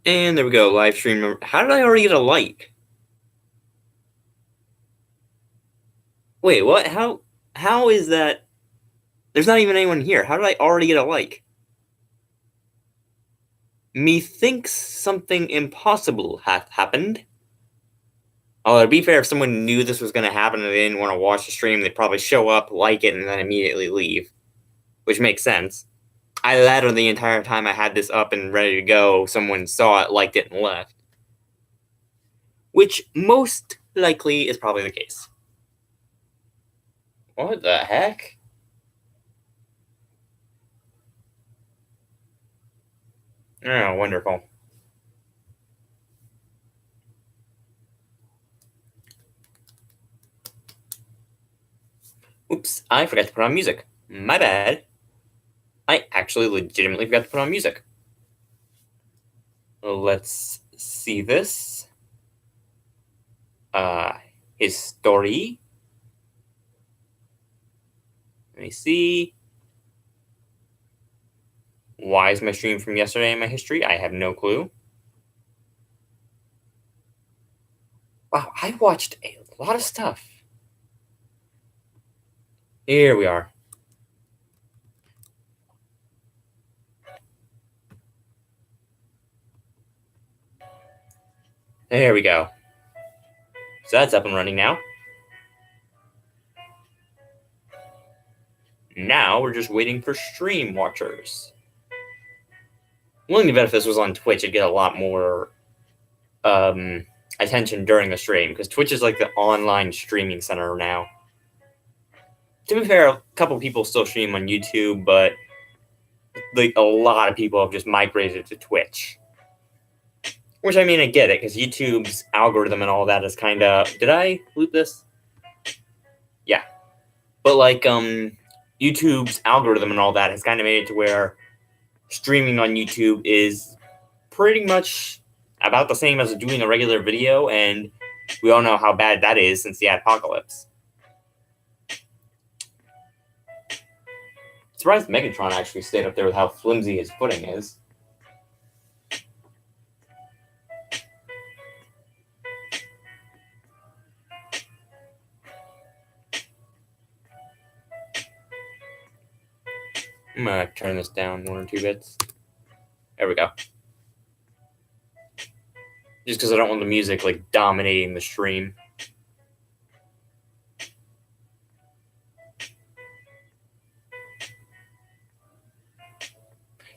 And there we go, live stream. How did I already get a like? Wait, what? How is that? There's not even anyone here. How did I already get a like? Methinks something impossible hath happened. Although, to be fair, if someone knew this was going to happen and they didn't want to watch the stream, they'd probably show up, like it, and then immediately leave. Which makes sense. Either that or the entire time I had this up and ready to go, someone saw it, liked it, and left. Which most likely is probably the case. What the heck? Oh, wonderful. Oops, I forgot to put on music. My bad. I actually legitimately forgot to put on music. Let's see this. His story. Let me see. Why is my stream from yesterday in my history? I have no clue. Wow, I watched a lot of stuff. Here we are. There we go. So that's up and running now. Now we're just waiting for stream watchers. One of the benefits was on Twitch, it'd get a lot more attention during the stream, because Twitch is like the online streaming center now. To be fair, a couple people still stream on YouTube, but like a lot of people have just migrated to Twitch. Which, I mean, I get it, because YouTube's algorithm and all that is kind of... Did I loop this? Yeah. But, like, YouTube's algorithm and all that has kind of made it to where streaming on YouTube is pretty much about the same as doing a regular video, and we all know how bad that is since the apocalypse. Surprised Megatron actually stayed up there with how flimsy his footing is. I'm gonna turn this down 1 or 2 bits. There we go. Just because I don't want the music like dominating the stream.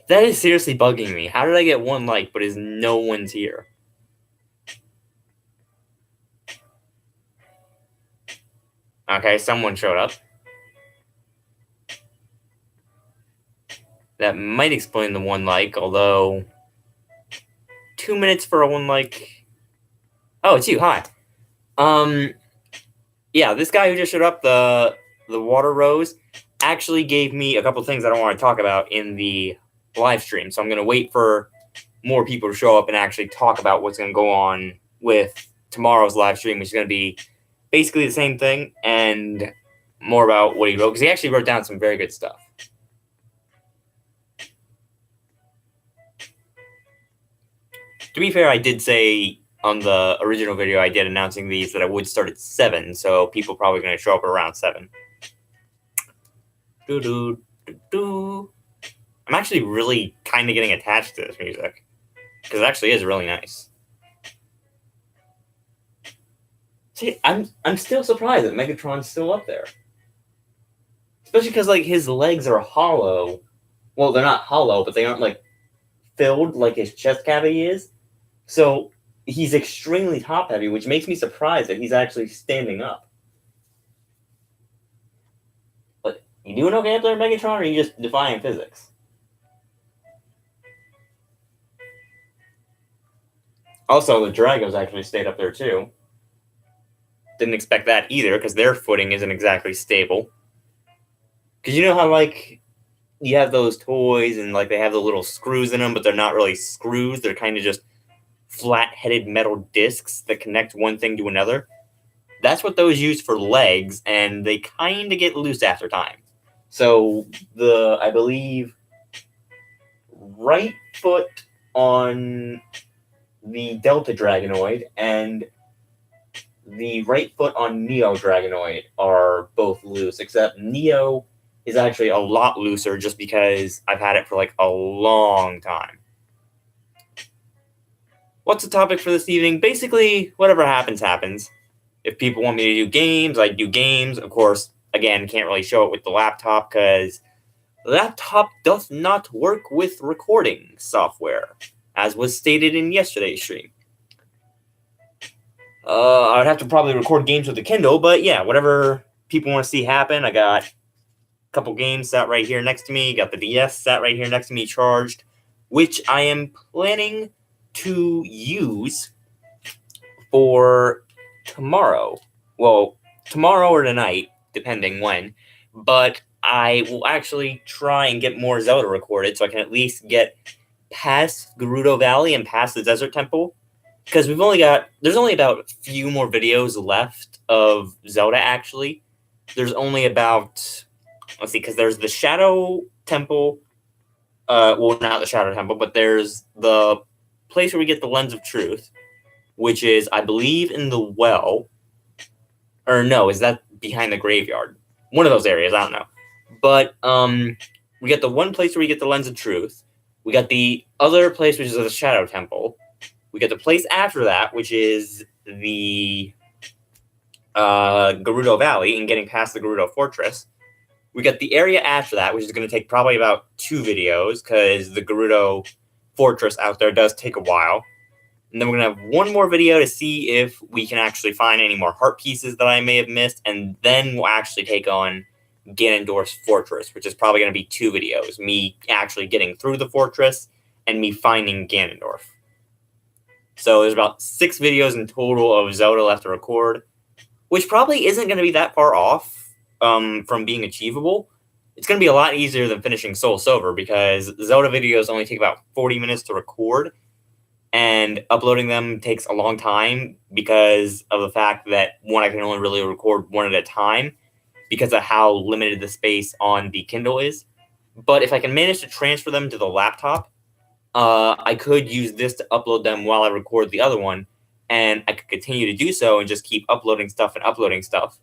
That is seriously bugging me. How did I get 1 like, but is no one's here? Okay, someone showed up. That might explain the 1 like, although 2 minutes for a 1 like. Oh, it's you. Hi. Yeah, this guy who just showed up, the water rose, actually gave me a couple things I don't want to talk about in the live stream. So I'm going to wait for more people to show up and actually talk about what's going to go on with tomorrow's live stream, which is going to be basically the same thing and more about what he wrote, because he actually wrote down some very good stuff. To be fair, I did say on the original video I did announcing these that I would start at 7, so people are probably going to show up around 7. I'm actually really kind of getting attached to this music, because it actually is really nice. See, I'm still surprised that Megatron's still up there. Especially because, like, his legs are hollow. Well, they're not hollow, but they aren't, like, filled like his chest cavity is. So he's extremely top-heavy, which makes me surprised that he's actually standing up. But you doing okay up there, Megatron, or are you just defying physics? Also, the Dragos actually stayed up there, too. Didn't expect that either, because their footing isn't exactly stable. Because you know how, like, you have those toys and, like, they have the little screws in them, but they're not really screws. They're kind of just flat-headed metal discs that connect one thing to another. That's what those use for legs, and they kind of get loose after time. So I believe, right foot on the Delta Dragonoid and the right foot on Neo Dragonoid are both loose, except Neo is actually a lot looser just because I've had it for like a long time. What's the topic for this evening? Basically, whatever happens, happens. If people want me to do games, I do games. Of course, again, can't really show it with the laptop because the laptop does not work with recording software, as was stated in yesterday's stream. I would have to probably record games with the Kindle, but yeah, whatever people want to see happen. I got a couple games sat right here next to me. Got the DS sat right here next to me charged, which I am planning to use for tomorrow. Well, tomorrow or tonight, depending when. But I will actually try and get more Zelda recorded so I can at least get past Gerudo Valley and past the Desert Temple. Because there's only about a few more videos left of Zelda, actually. There's only about, let's see, because there's the Shadow Temple. Well, not the Shadow Temple, but there's the place where we get the Lens of Truth, which is, I believe, in the well. Or no, is that behind the graveyard? One of those areas, I don't know. But we get the one place where we get the Lens of Truth. We got the other place, which is the Shadow Temple. We get the place after that, which is the Gerudo Valley and getting past the Gerudo Fortress. We got the area after that, which is going to take probably about 2 videos because the Gerudo Fortress out there does take a while. And then we're going to have one more video to see if we can actually find any more heart pieces that I may have missed. And then we'll actually take on Ganondorf's Fortress, which is probably going to be 2 videos. Me actually getting through the fortress and me finding Ganondorf. So there's about 6 videos in total of Zelda left to record, which probably isn't going to be that far off from being achievable. It's going to be a lot easier than finishing Soul Silver because Zelda videos only take about 40 minutes to record, and uploading them takes a long time because of the fact that, one, I can only really record one at a time because of how limited the space on the Kindle is. But if I can manage to transfer them to the laptop, I could use this to upload them while I record the other one, and I could continue to do so and just keep uploading stuff and uploading stuff.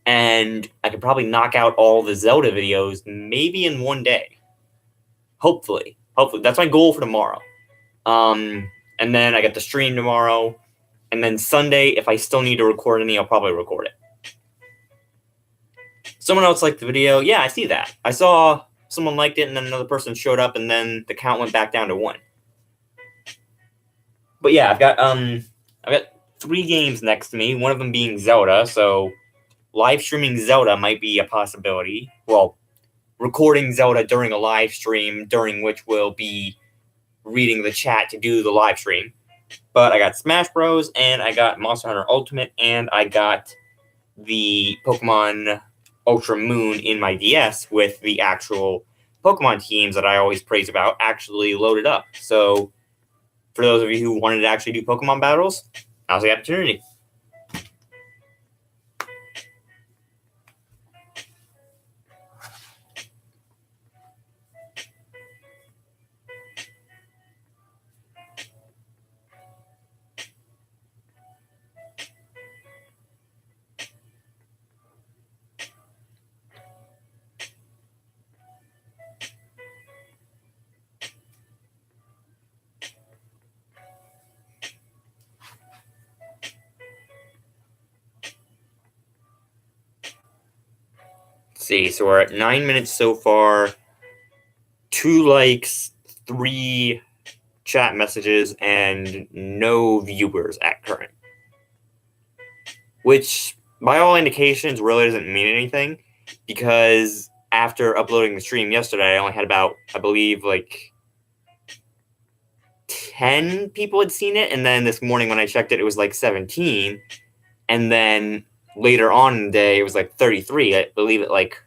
And I could probably knock out all the Zelda videos maybe in one day. Hopefully. That's my goal for tomorrow. And then I got the stream tomorrow. And then Sunday, if I still need to record any, I'll probably record it. Someone else liked the video. Yeah, I see that. I saw someone liked it, and then another person showed up, and then the count went back down to 1. But yeah, I've got 3 games next to me, one of them being Zelda, so live streaming Zelda might be a possibility. Well, recording Zelda during a live stream, during which we'll be reading the chat to do the live stream. But I got Smash Bros, and I got Monster Hunter Ultimate, and I got the Pokemon Ultra Moon in my DS with the actual Pokemon teams that I always praise about actually loaded up. So for those of you who wanted to actually do Pokemon battles, now's the opportunity. See, so we're at 9 minutes so far, 2 likes, 3 chat messages, and no viewers at current. Which, by all indications, really doesn't mean anything, because after uploading the stream yesterday, I only had about, I believe, like 10 people had seen it, and then this morning when I checked it, it was like 17, and then later on in the day, it was like 33. I believe at like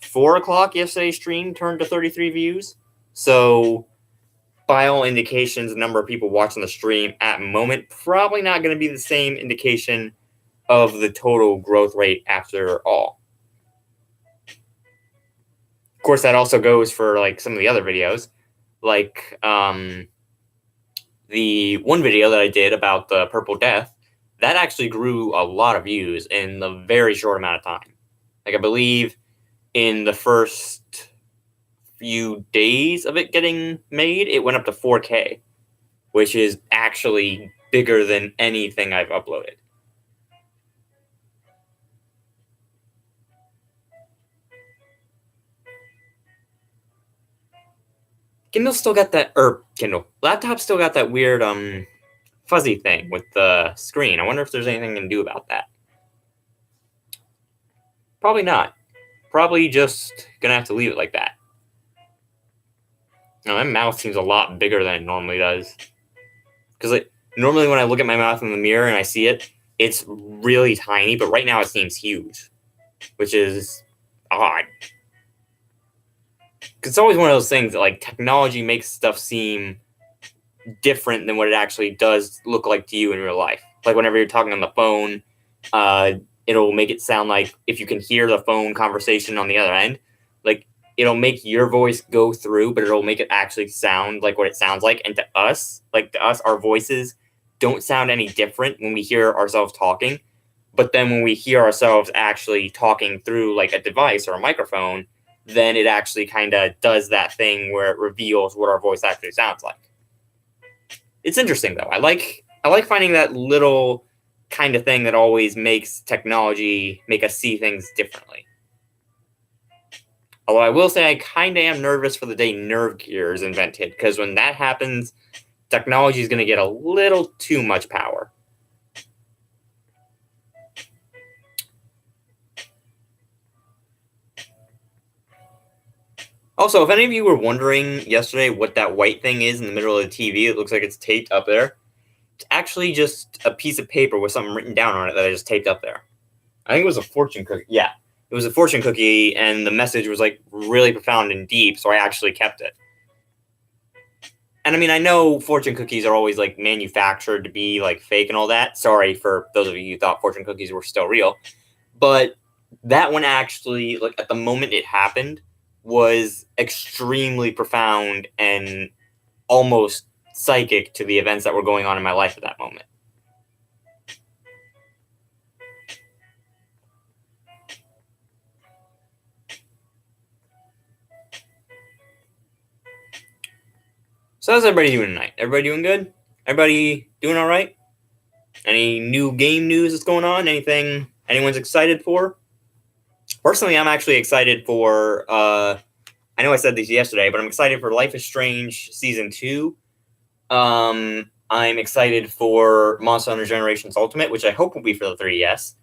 4 o'clock yesterday's stream turned to 33 views. So, by all indications, the number of people watching the stream at the moment probably not going to be the same indication of the total growth rate after all. Of course, that also goes for like some of the other videos, like the one video that I did about the Purple Death, that actually grew a lot of views in a very short amount of time. Like, I believe in the first few days of it getting made, it went up to 4K, which is actually bigger than anything I've uploaded. Kindle still got that, or Kindle, laptop still got that weird fuzzy thing with the screen. I wonder if there's anything I can do about that. Probably not. Probably just gonna have to leave it like that. Now, my mouth seems a lot bigger than it normally does. Because like, normally when I look at my mouth in the mirror and I see it, it's really tiny, but right now it seems huge, which is odd. It's always one of those things that, like, technology makes stuff seem different than what it actually does look like to you in real life. Like, whenever you're talking on the phone, it'll make it sound like, if you can hear the phone conversation on the other end, like, it'll make your voice go through, but it'll make it actually sound like what it sounds like. And to us, our voices don't sound any different when we hear ourselves talking. But then when we hear ourselves actually talking through, like, a device or a microphone, then it actually kind of does that thing where it reveals what our voice actually sounds like. It's interesting, though. I like finding that little kind of thing that always makes technology make us see things differently. Although I will say I kind of am nervous for the day Nerve Gear is invented, because when that happens, technology is going to get a little too much power. Also, if any of you were wondering yesterday what that white thing is in the middle of the TV, it looks like it's taped up there. It's actually just a piece of paper with something written down on it that I just taped up there. I think it was a fortune cookie. Yeah, it was a fortune cookie, and the message was, like, really profound and deep, so I actually kept it. And I mean, I know fortune cookies are always, like, manufactured to be, like, fake and all that. Sorry for those of you who thought fortune cookies were still real. But that one actually, like, at the moment it happened, was extremely profound and almost psychic to the events that were going on in my life at that moment. So how's everybody doing tonight? Everybody doing good? Everybody doing all right? Any new game news that's going on? Anything anyone's excited for? Personally, I'm actually excited for, I know I said this yesterday, but I'm excited for Life is Strange Season 2. I'm excited for Monster Hunter Generations Ultimate, which I hope will be for the 3DS.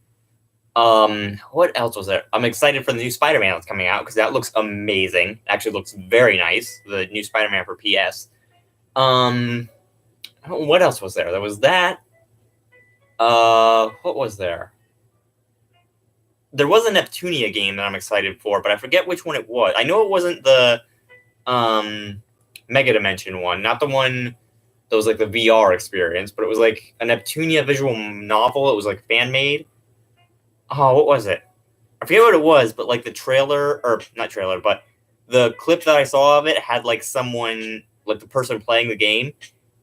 What else was there? I'm excited for the new Spider-Man that's coming out, because that looks amazing. It actually looks very nice, the new Spider-Man for PS. What else was there? There was that. What was there? There was a Neptunia game that I'm excited for, but I forget which one it was. I know it wasn't the Mega Dimension one, not the one that was like the VR experience, but it was like a Neptunia visual novel. It was like fan made. Oh, what was it? I forget what it was, but like the trailer, or not trailer, but the clip that I saw of it had like someone, like the person playing the game,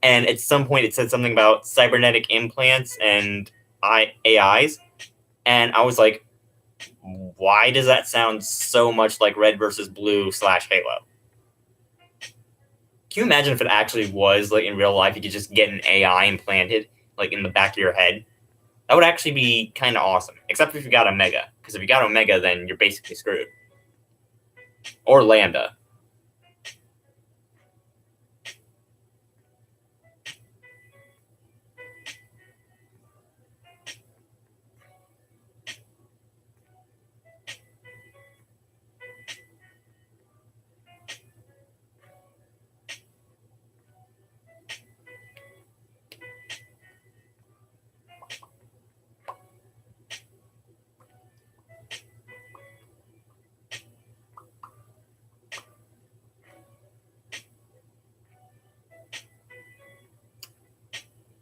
and at some point it said something about cybernetic implants and AIs, and I was like, why does that sound so much like Red versus Blue / Halo? Can you imagine if it actually was, like, in real life, you could just get an AI implanted, like, in the back of your head? That would actually be kind of awesome, except if you got Omega, because if you got Omega, then you're basically screwed. Or Lambda.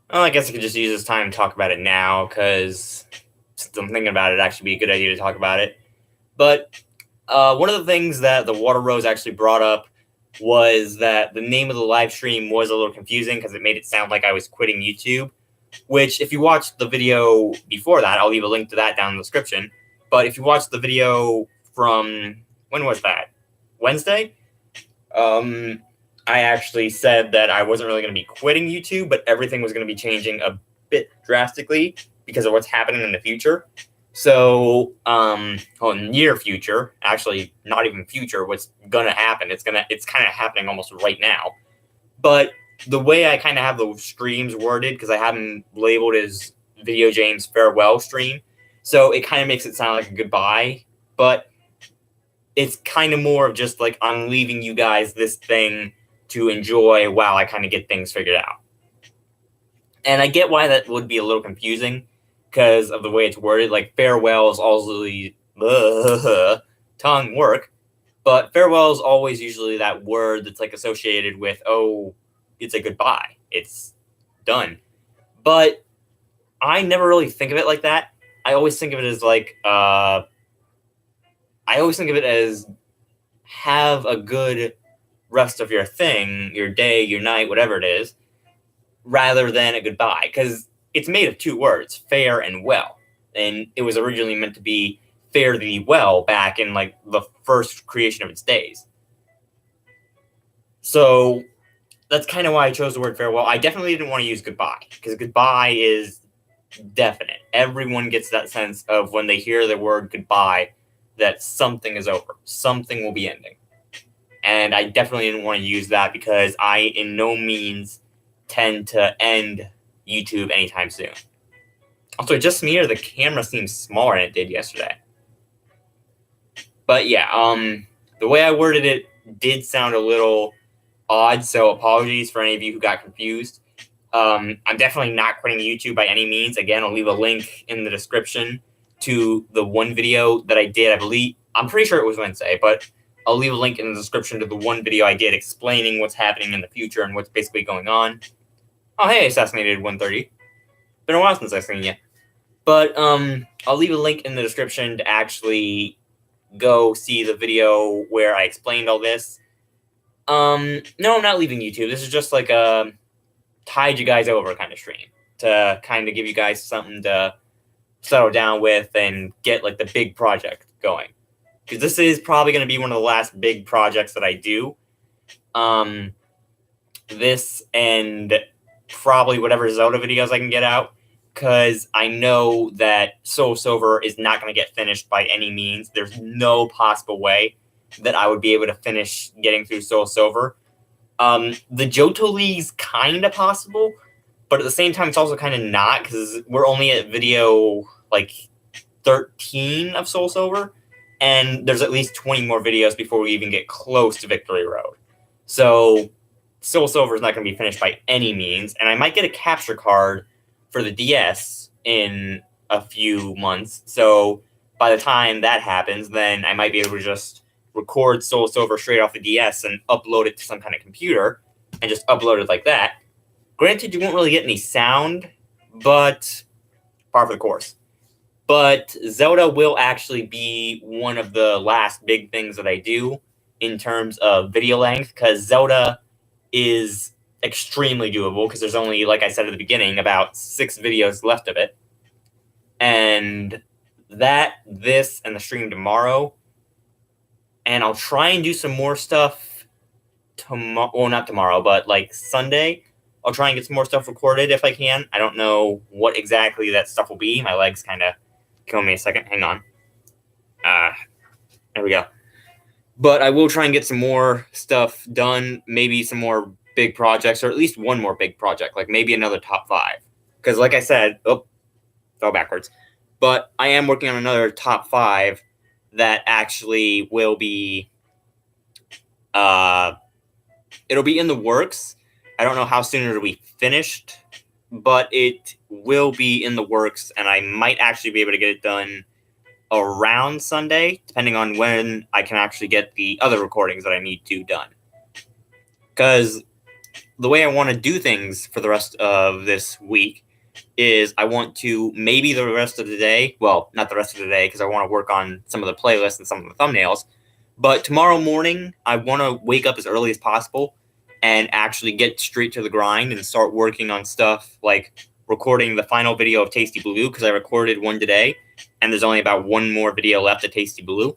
Well, I guess I could just use this time to talk about it now, because since I'm thinking about it, it'd actually be a good idea to talk about it. But one of the things that the Water Rose actually brought up was that the name of the live stream was a little confusing because it made it sound like I was quitting YouTube, which if you watched the video before that, I'll leave a link to that down in the description. But if you watched the video from, when was that? Wednesday? I actually said that I wasn't really going to be quitting YouTube, but everything was going to be changing a bit drastically because of what's happening in the future. So, near future, actually not even future, what's going to happen. It's kind of happening almost right now. But the way I kind of have the streams worded, because I have them labeled as VideoJames farewell stream, so it kind of makes it sound like a goodbye, but it's kind of more of just like I'm leaving you guys this thing to enjoy while I kind of get things figured out. And I get why that would be a little confusing because of the way it's worded. Like farewell is always tongue work, but farewell is always usually that word that's like associated with, oh, it's a goodbye, it's done. But I never really think of it like that. I always think of it as like have a good rest of your thing, your day, your night, whatever it is, rather than a goodbye, because it's made of two words, fare and well. And it was originally meant to be fare thee well back in like the first creation of its days. So that's kind of why I chose the word farewell. I definitely didn't want to use goodbye, because goodbye is definite. Everyone gets that sense of when they hear the word goodbye that something is over, something will be ending. And I definitely didn't want to use that because I in no means tend to end YouTube anytime soon. Also, just me or the camera seems smaller than it did yesterday. But yeah, the way I worded it did sound a little odd, so apologies for any of you who got confused. I'm definitely not quitting YouTube by any means. Again, I'll leave a link in the description to the one video that I did. I'm pretty sure it was Wednesday, but I'll leave a link in the description to the one video I did explaining what's happening in the future and what's basically going on. Oh, hey, Assassinated 130. Been a while since I've seen you. But I'll leave a link in the description to actually go see the video where I explained all this. No, I'm not leaving YouTube. This is just like a tide you guys over kind of stream to kind of give you guys something to settle down with and get like the big project going. Because this is probably going to be one of the last big projects that I do. This and probably whatever Zelda videos I can get out. Because I know that Soul Silver is not going to get finished by any means. There's no possible way that I would be able to finish getting through Soul Silver. The Johto League's kind of possible, but at the same time, it's also kind of not, because we're only at video, like, 13 of Soul Silver, and there's at least 20 more videos before we even get close to Victory Road. So, Soul Silver is not going to be finished by any means, and I might get a capture card for the DS in a few months, so by the time that happens, then I might be able to just record Soul Silver straight off the DS and upload it to some kind of computer and just upload it like that. Granted, you won't really get any sound, but par for the course. But Zelda will actually be one of the last big things that I do in terms of video length, because Zelda is extremely doable, because there's only, like I said at the beginning, about 6 videos left of it. And this, and the stream tomorrow. And I'll try and do some more stuff tomorrow. Well, not tomorrow, but like Sunday. I'll try and get some more stuff recorded if I can. I don't know what exactly that stuff will be. My legs kind of kill me a second. Hang on. There we go. But I will try and get some more stuff done. Maybe some more big projects, or at least one more big project. Like maybe another top 5. Because like I said, fell backwards. But I am working on another top 5 that actually will be, it'll be in the works. I don't know how soon it'll be finished, but it will be in the works, and I might actually be able to get it done around Sunday, depending on when I can actually get the other recordings that I need to done. Because the way I want to do things for the rest of this week is I want to maybe the rest of the day, well, not the rest of the day, because I want to work on some of the playlists and some of the thumbnails, But tomorrow morning, I want to wake up as early as possible and actually get straight to the grind and start working on stuff like recording the final video of Tasty Blue, because I recorded one today and there's only about one more video left of Tasty Blue.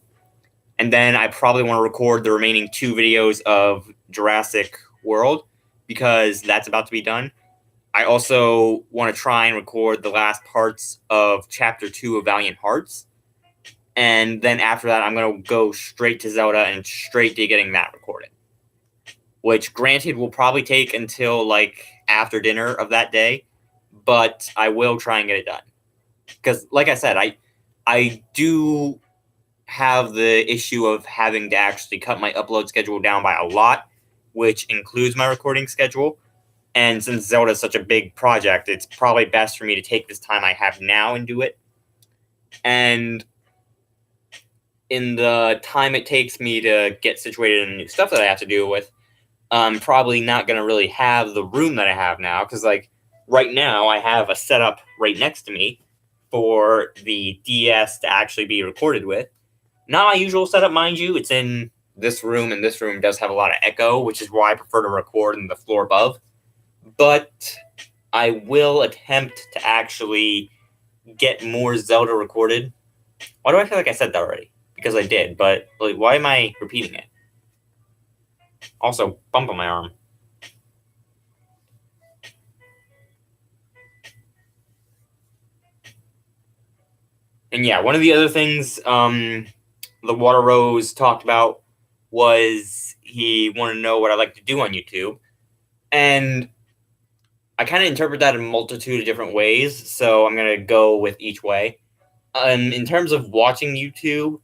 And then I probably want to record the remaining 2 videos of Jurassic World, because that's about to be done. I also want to try and record the last parts of Chapter 2 of Valiant Hearts. And then after that, I'm going to go straight to Zelda and straight to getting that recorded. Which, granted, will probably take until, like, after dinner of that day. But I will try and get it done. Because, like I said, I do have the issue of having to actually cut my upload schedule down by a lot, which includes my recording schedule. And since Zelda is such a big project, it's probably best for me to take this time I have now and do it. And in the time it takes me to get situated in the new stuff that I have to deal with, I'm probably not going to really have the room that I have now. Because, like, right now, I have a setup right next to me for the DS to actually be recorded with. Not my usual setup, mind you. It's in this room, and this room does have a lot of echo, which is why I prefer to record in the floor above. But I will attempt to actually get more Zelda recorded. Why do I feel like I said that already? Because I did, but like, why am I repeating it? Also, bump on my arm. And yeah, one of the other things the Water Rose talked about was he wanted to know what I like to do on YouTube. And I kind of interpret that in a multitude of different ways, so I'm going to go with each way. In terms of watching YouTube,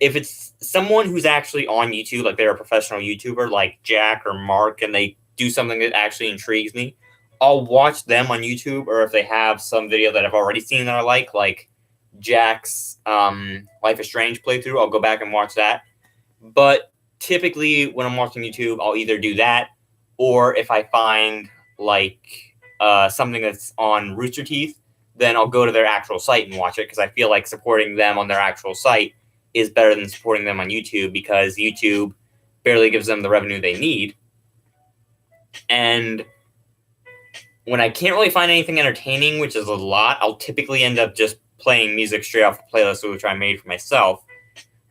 if it's someone who's actually on YouTube, like they're a professional YouTuber like Jack or Mark, and they do something that actually intrigues me, I'll watch them on YouTube. Or if they have some video that I've already seen that I like Jack's Life is Strange playthrough, I'll go back and watch that. But typically when I'm watching YouTube, I'll either do that, or if I find like something that's on Rooster Teeth, then I'll go to their actual site and watch it, because I feel like supporting them on their actual site is better than supporting them on YouTube, because YouTube barely gives them the revenue they need. And when I can't really find anything entertaining, which is a lot, I'll typically end up just playing music straight off the playlist, which I made for myself.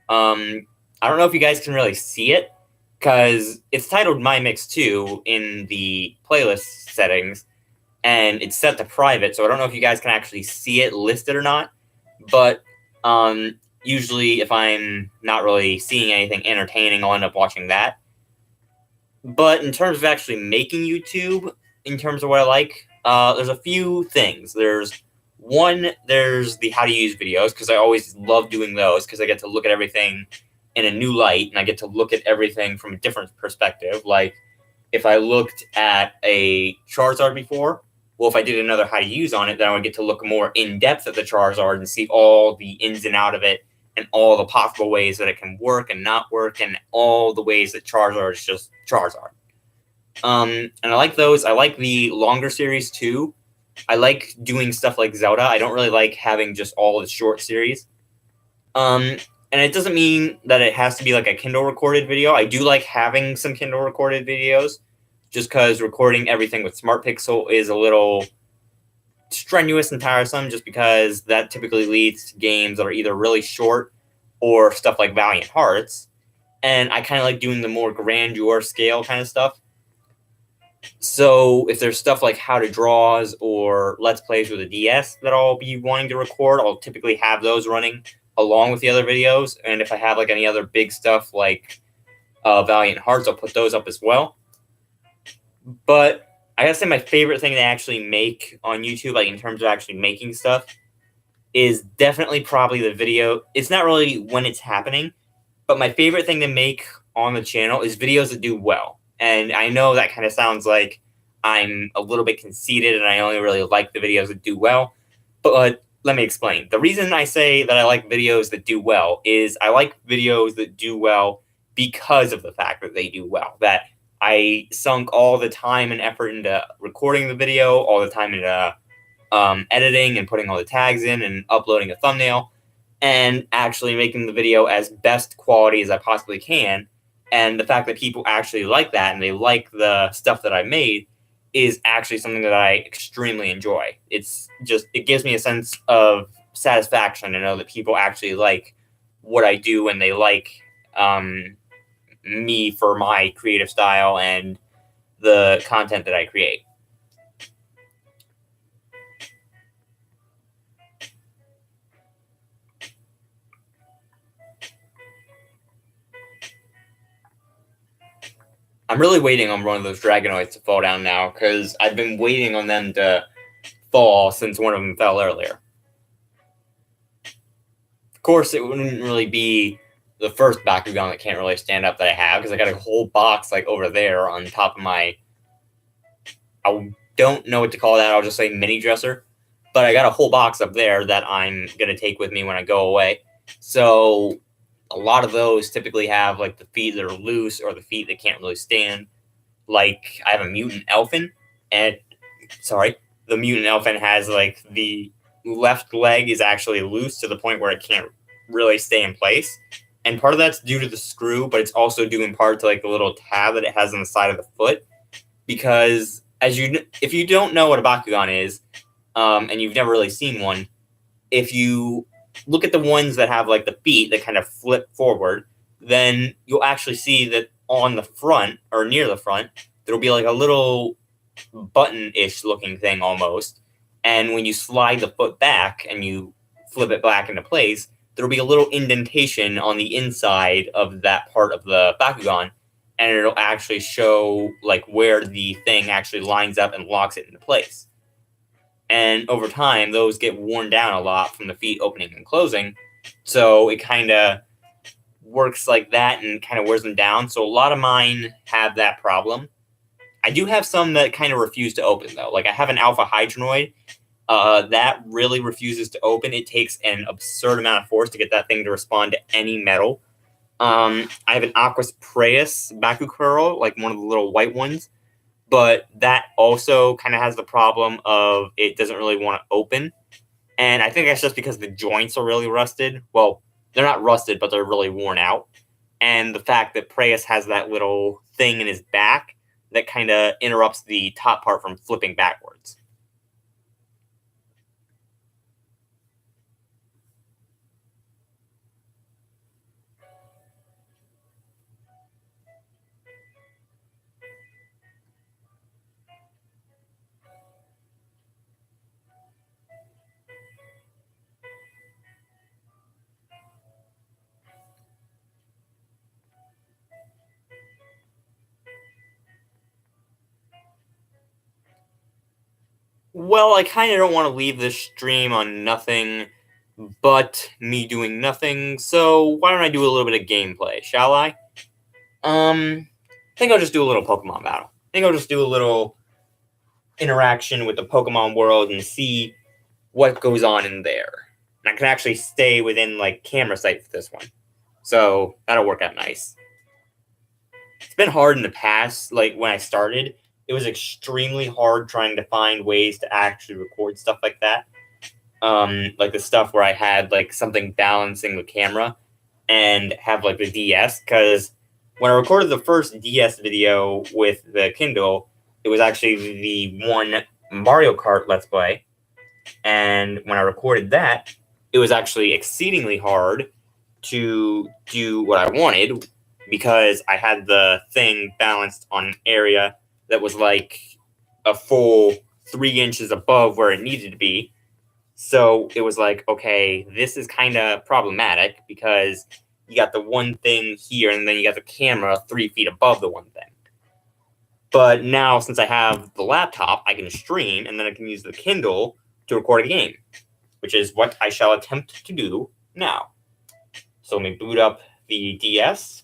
I don't know if you guys can really see it, because it's titled My Mix 2 in the playlist settings, and it's set to private, so I don't know if you guys can actually see it listed or not. But usually if I'm not really seeing anything entertaining, I'll end up watching that. But in terms of actually making YouTube, in terms of what I like, there's a few things. There's the how to use videos, because I always love doing those, because I get to look at everything in a new light, and I get to look at everything from a different perspective. Like, if I looked at a Charizard before, well, if I did another how to use on it, then I would get to look more in depth at the Charizard and see all the ins and out of it, and all the possible ways that it can work and not work, and all the ways that Charizard is just Charizard. And I like those. I like the longer series too. I like doing stuff like Zelda. I don't really like having just all the short series. And it doesn't mean that it has to be like a Kindle recorded video. I do like having some Kindle recorded videos, just because recording everything with Smart Pixel is a little strenuous and tiresome, just because that typically leads to games that are either really short or stuff like Valiant Hearts. And I kind of like doing the more grandeur scale kind of stuff. So if there's stuff like how to draws or Let's Plays with a DS that I'll be wanting to record, I'll typically have those running along with the other videos. And if I have like any other big stuff like Valiant Hearts, I'll put those up as well. But I gotta say, my favorite thing to actually make on YouTube, like in terms of actually making stuff, is definitely probably the video. It's not really when it's happening, but my favorite thing to make on the channel is videos that do well. And I know that kind of sounds like I'm a little bit conceited and I only really like the videos that do well, but let me explain. The reason I say that I like videos that do well is I like videos that do well because of the fact that they do well. That I sunk all the time and effort into recording the video, all the time into editing and putting all the tags in and uploading a thumbnail. and actually making the video as best quality as I possibly can. And the fact that people actually like that and they like the stuff that I made is actually something that I extremely enjoy. It gives me a sense of satisfaction to know that people actually like what I do and they like me for my creative style and the content that I create. I'm really waiting on one of those Dragonoids to fall down now, because I've been waiting on them to fall since one of them fell earlier. Of course, it wouldn't really be the first Bakugan that can't really stand up that I have, because I got a whole box like over there on top of my... I don't know what to call that, I'll just say mini dresser. But I got a whole box up there that I'm going to take with me when I go away. So a lot of those typically have like the feet that are loose or the feet that can't really stand. Like I have a mutant elfin, and the mutant elfin has like the left leg is actually loose to the point where it can't really stay in place. And part of that's due to the screw, but it's also due in part to like the little tab that it has on the side of the foot. Because if you don't know what a Bakugan is, and you've never really seen one, if you look at the ones that have like the feet that kind of flip forward, then you'll actually see that on the front or near the front, there'll be like a little button-ish looking thing almost. And when you slide the foot back and you flip it back into place, there'll be a little indentation on the inside of that part of the Bakugan, and it'll actually show like where the thing actually lines up and locks it into place. And over time, those get worn down a lot from the feet opening and closing. So it kind of works like that and kind of wears them down. So a lot of mine have that problem. I do have some that kind of refuse to open, though. Like I have an Alpha Hydronoid that really refuses to open. It takes an absurd amount of force to get that thing to respond to any metal. I have an Aquas Praeus Bakukuro, like one of the little white ones. But that also kind of has the problem of it doesn't really want to open. And I think that's just because the joints are really rusted. Well, they're not rusted, but they're really worn out. And the fact that Praeus has that little thing in his back that kind of interrupts the top part from flipping backwards. Well, I kind of don't want to leave this stream on nothing but me doing nothing, so why don't I do a little bit of gameplay, shall I? I think I'll just do a little Pokemon battle. I think I'll just do a little interaction with the Pokemon world and see what goes on in there. And I can actually stay within, like, camera sight for this one. So, that'll work out nice. It's been hard in the past, like, when I started. It was extremely hard trying to find ways to actually record stuff like that. Like the stuff where I had like something balancing the camera and have like the DS, because when I recorded the first DS video with the Kindle, it was actually the one Mario Kart Let's Play. And when I recorded that, it was actually exceedingly hard to do what I wanted because I had the thing balanced on an area that was like a full 3 inches above where it needed to be. So it was like, okay, this is kind of problematic because you got the one thing here and then you got the camera 3 feet above the one thing. But now, since I have the laptop, I can stream and then I can use the Kindle to record a game, which is what I shall attempt to do now. So let me boot up the DS.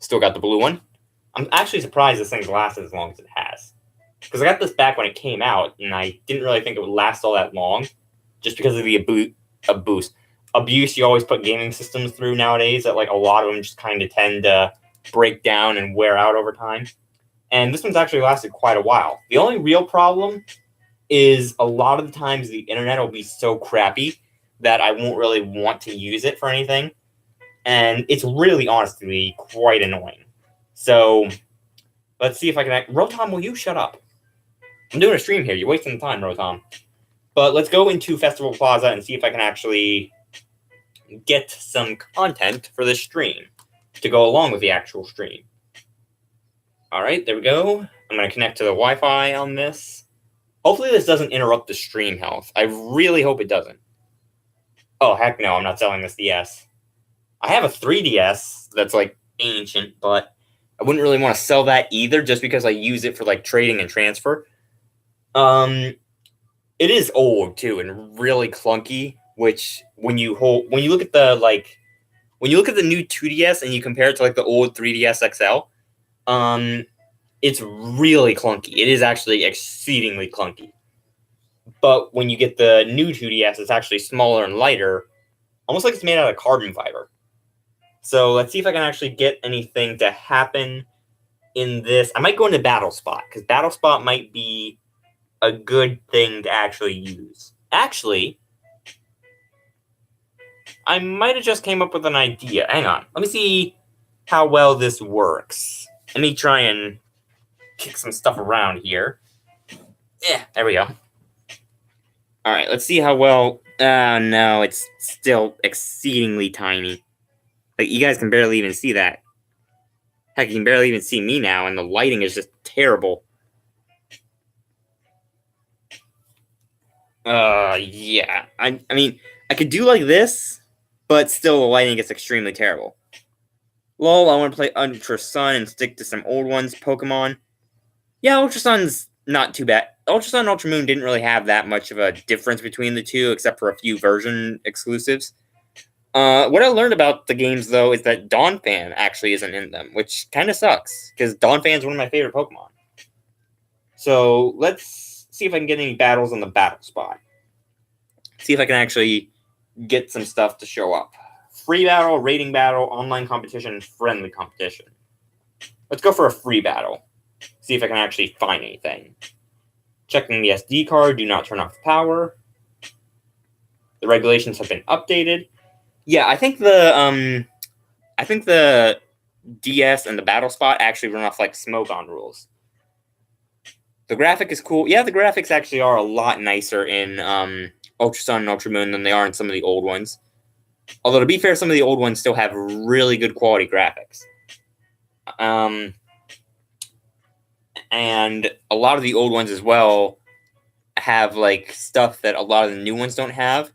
Still got the blue one. I'm actually surprised this thing's lasted as long as it has. Because I got this back when it came out, and I didn't really think it would last all that long, just because of the abuse you always put gaming systems through nowadays, that like a lot of them just kind of tend to break down and wear out over time. And this one's actually lasted quite a while. The only real problem is a lot of the times the internet will be so crappy that I won't really want to use it for anything. And it's really, honestly, quite annoying. So, let's see if I can... Rotom, will you shut up? I'm doing a stream here. You're wasting the time, Rotom. But let's go into Festival Plaza and see if I can actually get some content for this stream to go along with the actual stream. All right, there we go. I'm going to connect to the Wi-Fi on this. Hopefully this doesn't interrupt the stream health. I really hope it doesn't. Oh, heck no, I'm not selling this DS. I have a 3DS that's, like, ancient, but I wouldn't really want to sell that either just because I use it for, like, trading and transfer. It is old, too, and really clunky, which when you look at the, like, when you look at the new 2DS and you compare it to, like, the old 3DS XL, it's really clunky. It is actually exceedingly clunky. But when you get the new 2DS, it's actually smaller and lighter, almost like it's made out of carbon fiber. So let's see if I can actually get anything to happen in this. I might go into Battle Spot, because Battle Spot might be a good thing to actually use. Actually, I might have just came up with an idea. Hang on. Let me see how well this works. Let me try and kick some stuff around here. Yeah, there we go. All right, let's see how well... no, it's still exceedingly tiny. Like, you guys can barely even see that. Heck, you can barely even see me now, and the lighting is just terrible. Yeah. I mean, I could do like this, but still the lighting gets extremely terrible. Lol, I want to play Ultra Sun and stick to some old ones, Pokemon. Yeah, Ultra Sun's not too bad. Ultra Sun and Ultra Moon didn't really have that much of a difference between the two, except for a few version exclusives. What I learned about the games, though, is that Donphan actually isn't in them, which kind of sucks, because Donphan's one of my favorite Pokemon. So, let's see if I can get any battles on the Battle Spot. See if I can actually get some stuff to show up. Free battle, rating battle, online competition, friendly competition. Let's go for a free battle. See if I can actually find anything. Checking the SD card, do not turn off the power. The regulations have been updated. Yeah, I think the DS and the Battle Spot actually run off like smoke-on rules. The graphic is cool. Yeah, the graphics actually are a lot nicer in Ultra Sun and Ultra Moon than they are in some of the old ones. Although, to be fair, some of the old ones still have really good quality graphics. And a lot of the old ones as well have like stuff that a lot of the new ones don't have.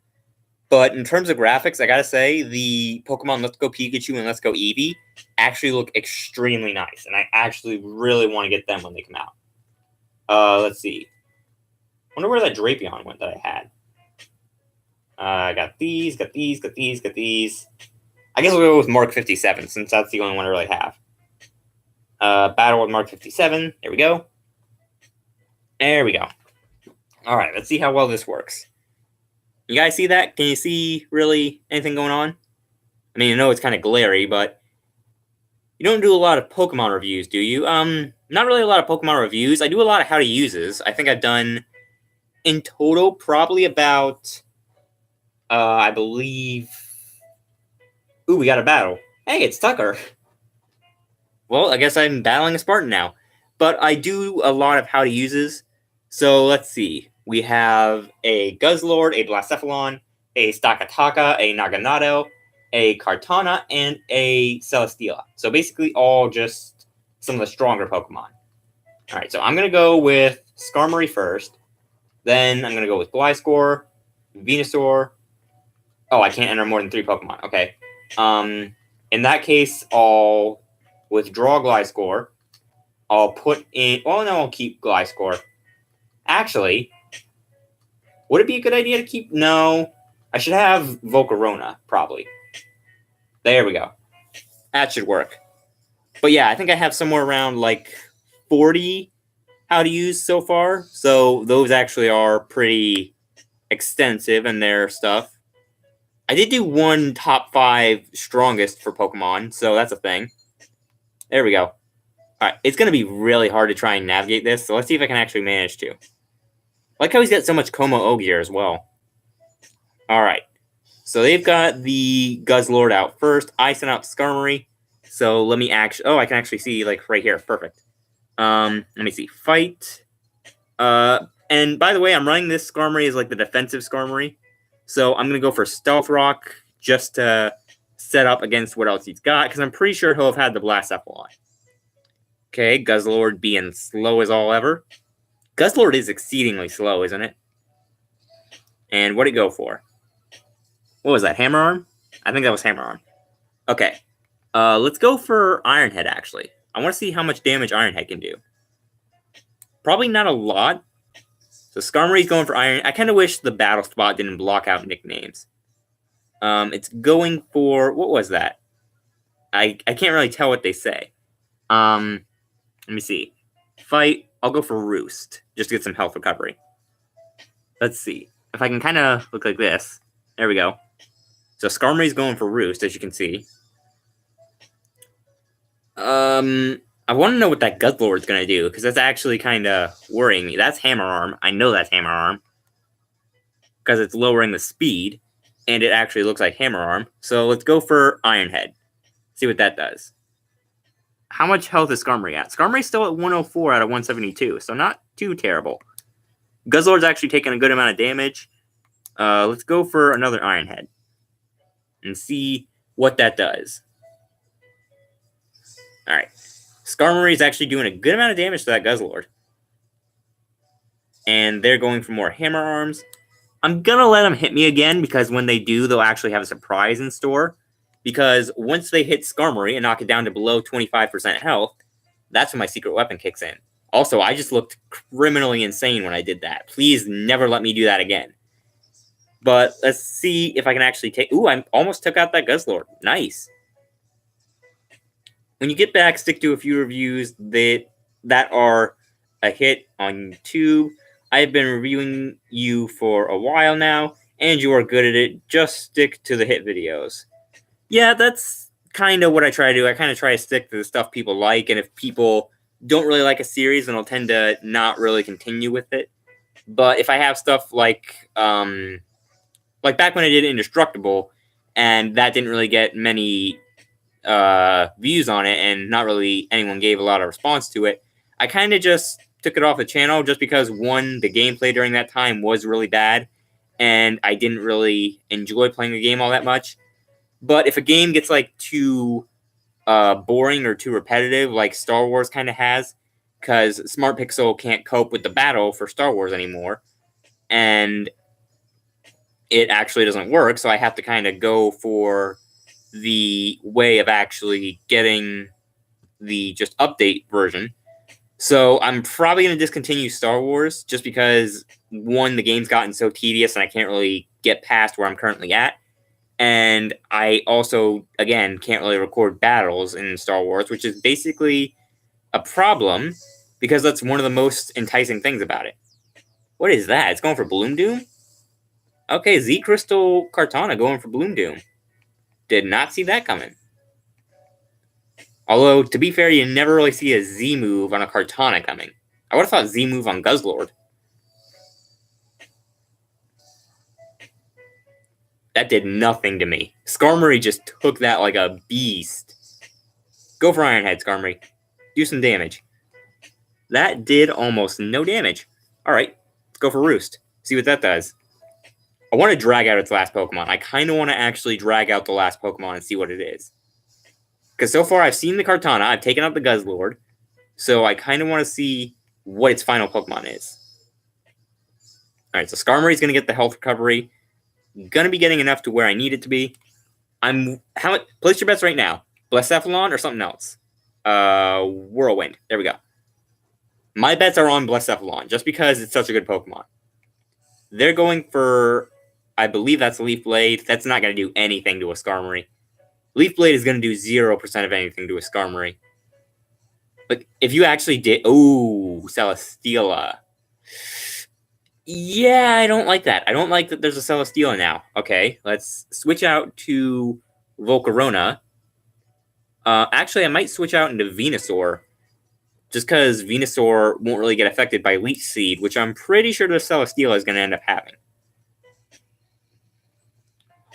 But in terms of graphics, I gotta say, the Pokemon Let's Go Pikachu and Let's Go Eevee actually look extremely nice. And I actually really want to get them when they come out. Let's see. I wonder where that Drapion went that I had. I got these, got these, got these, got these. I guess we'll go with Mark 57, since that's the only one I really have. Battle with Mark 57. There we go. There we go. Alright, let's see how well this works. You guys see that? Can you see really anything going on? I mean, I know it's kind of glary, but you don't do a lot of Pokemon reviews, do you? Not really a lot of Pokemon reviews. I do a lot of how to uses. I think I've done, in total, probably about, I believe... Ooh, we got a battle. Hey, it's Tucker. Well, I guess I'm battling a Spartan now. But I do a lot of how to uses. So, let's see. We have a Guzzlord, a Blacephalon, a Stakataka, a Naganado, a Kartana, and a Celesteela. So basically all just some of the stronger Pokemon. Alright, so I'm going to go with Skarmory first. Then I'm going to go with Gliscor, Venusaur. Oh, I can't enter more than 3 Pokemon. Okay. In that case, I'll withdraw Gliscor. I'll put in... Well, no, I'll keep Gliscor. Actually... Would it be a good idea to keep... No. I should have Volcarona, probably. There we go. That should work. But yeah, I think I have somewhere around, like, 40 how to use so far. So those actually are pretty extensive in their stuff. I did do one top 5 strongest for Pokemon, so that's a thing. There we go. Alright, it's going to be really hard to try and navigate this, so let's see if I can actually manage to. I like how he's got so much Como O gear as well. Alright. So they've got the Guzzlord out first. I sent out Skarmory. So let me actually... Oh, I can actually see, like, right here. Perfect. Let me see. Fight. And by the way, I'm running this Skarmory as, like, the defensive Skarmory. So I'm going to go for Stealth Rock just to set up against what else he's got, because I'm pretty sure he'll have had the Blacephalon. Okay, Guzzlord being slow as all ever. Guzzlord is exceedingly slow, isn't it? And what did it go for? What was that, Hammer Arm? I think that was Hammer Arm. Okay. Let's go for Iron Head, actually. I want to see how much damage Iron Head can do. Probably not a lot. So Skarmory's going for Iron. I kind of wish the battle spot didn't block out nicknames. It's going for... What was that? I can't really tell what they say. Let me see. Fight. I'll go for Roost, just to get some health recovery. Let's see. If I can kind of look like this. There we go. So Skarmory's going for Roost, as you can see. I want to know what that Guzzlord's going to do, because that's actually kind of worrying me. That's Hammer Arm. I know that's Hammer Arm. Because it's lowering the speed, and it actually looks like Hammer Arm. So let's go for Iron Head. See what that does. How much health is Skarmory at? Skarmory's still at 104 out of 172, so not too terrible. Guzzlord's actually taking a good amount of damage. Let's go for another Iron Head and see what that does. Alright. Skarmory is actually doing a good amount of damage to that Guzzlord. And they're going for more Hammer Arms. I'm going to let them hit me again, because when they do, they'll actually have a surprise in store. Because once they hit Skarmory and knock it down to below 25% health, that's when my secret weapon kicks in. Also, I just looked criminally insane when I did that. Please never let me do that again. But let's see if I can actually take... Ooh, I almost took out that Guzzlord. Nice. When you get back, stick to a few reviews that are a hit on YouTube. I've been reviewing you for a while now, and you are good at it. Just stick to the hit videos. Yeah, that's kind of what I try to do. I kind of try to stick to the stuff people like, and if people don't really like a series, then I'll tend to not really continue with it. But if I have stuff like back when I did Indestructible, and that didn't really get many views on it, and not really anyone gave a lot of response to it, I kind of just took it off the channel, just because, one, the gameplay during that time was really bad, and I didn't really enjoy playing the game all that much. But if a game gets, like, too boring or too repetitive, like Star Wars kind of has, because Smart Pixel can't cope with the battle for Star Wars anymore, and it actually doesn't work, so I have to kind of go for the way of actually getting the just update version. So I'm probably going to discontinue Star Wars, just because, one, the game's gotten so tedious and I can't really get past where I'm currently at. And I also, again, can't really record battles in Star Wars, which is basically a problem, because that's one of the most enticing things about it. What is that? It's going for Bloom Doom? Okay, Z Crystal Kartana going for Bloom Doom. Did not see that coming. Although, to be fair, you never really see a Z move on a Kartana coming. I would have thought Z move on Guzzlord. That did nothing to me. Skarmory just took that like a beast. Go for Iron Head, Skarmory. Do some damage. That did almost no damage. Alright, let's go for Roost. See what that does. I want to drag out its last Pokemon. I kind of want to actually drag out the last Pokemon and see what it is. Because so far I've seen the Kartana, I've taken out the Guzzlord, so I kind of want to see what its final Pokemon is. Alright, so Skarmory's going to get the health recovery. Gonna be getting enough to where I need it to be. Place your bets right now. Blacephalon or something else? Whirlwind. There we go. My bets are on Blacephalon, just because it's such a good Pokemon. They're going for, I believe that's Leaf Blade. That's not going to do anything to a Skarmory. Leaf Blade is going to do 0% of anything to a Skarmory. But if you actually did... Ooh, Celesteela. Yeah, I don't like that. I don't like that there's a Celesteela now. Okay, let's switch out to Volcarona. Actually, I might switch out into Venusaur, just because Venusaur won't really get affected by Leech Seed, which I'm pretty sure the Celesteela is going to end up having.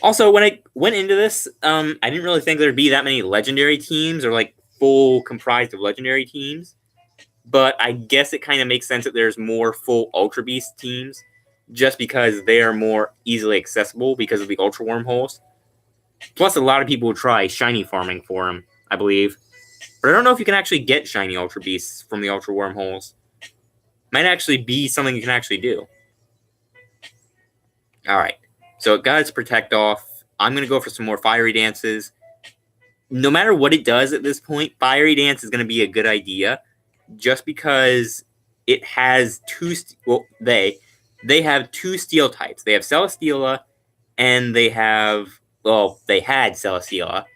Also, when I went into this, I didn't really think there'd be that many legendary teams or like full comprised of legendary teams. But I guess it kind of makes sense that there's more full Ultra Beast teams just because they are more easily accessible because of the Ultra Wormholes. Plus, a lot of people try shiny farming for them, I believe. But I don't know if you can actually get shiny Ultra Beasts from the Ultra Wormholes. Might actually be something you can actually do. Alright, so it got its Protect off. I'm going to go for some more Fiery Dances. No matter what it does at this point, Fiery Dance is going to be a good idea just because it has two... Well, they have two steel types. They have Celesteela, and they have... Well, they had Celesteela,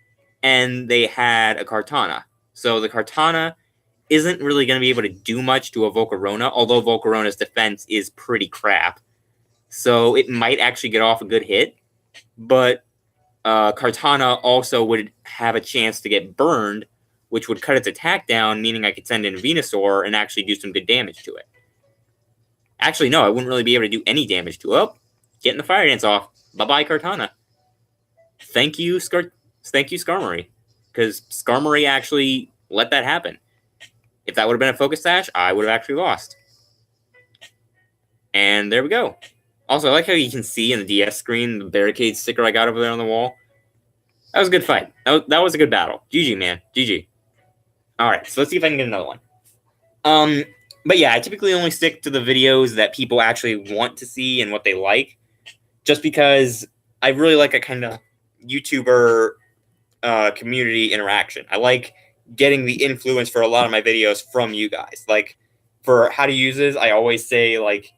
and they had a Kartana. So the Kartana isn't really going to be able to do much to a Volcarona, although Volcarona's defense is pretty crap. So it might actually get off a good hit, but Kartana also would have a chance to get burned, which would cut its attack down, meaning I could send in Venusaur and actually do some good damage to it. Actually, no, I wouldn't really be able to do any damage to it. Oh, getting the Fire Dance off. Bye-bye, Kartana. Thank you, Skarmory. Because Skarmory actually let that happen. If that would have been a Focus Sash, I would have actually lost. And there we go. Also, I like how you can see in the DS screen the barricade sticker I got over there on the wall. That was a good fight. That was a good battle. GG, man. GG. Alright, so let's see if I can get another one. But yeah, I typically only stick to the videos that people actually want to see and what they like. Just because I really like a kind of YouTuber community interaction. I like getting the influence for a lot of my videos from you guys. Like, for how to use this, I always say, like,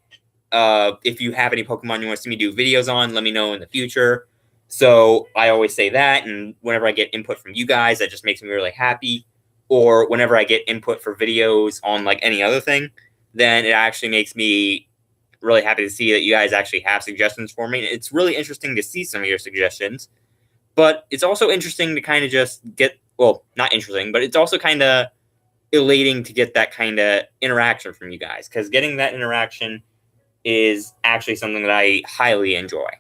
if you have any Pokemon you want to see me do videos on, let me know in the future. So I always say that, and whenever I get input from you guys, that just makes me really happy. Or whenever I get input for videos on, like, any other thing, then it actually makes me really happy to see that you guys actually have suggestions for me. It's really interesting to see some of your suggestions. But it's also interesting to kind of just get, well, not interesting, but it's also kind of elating to get that kind of interaction from you guys. Because getting that interaction is actually something that I highly enjoy.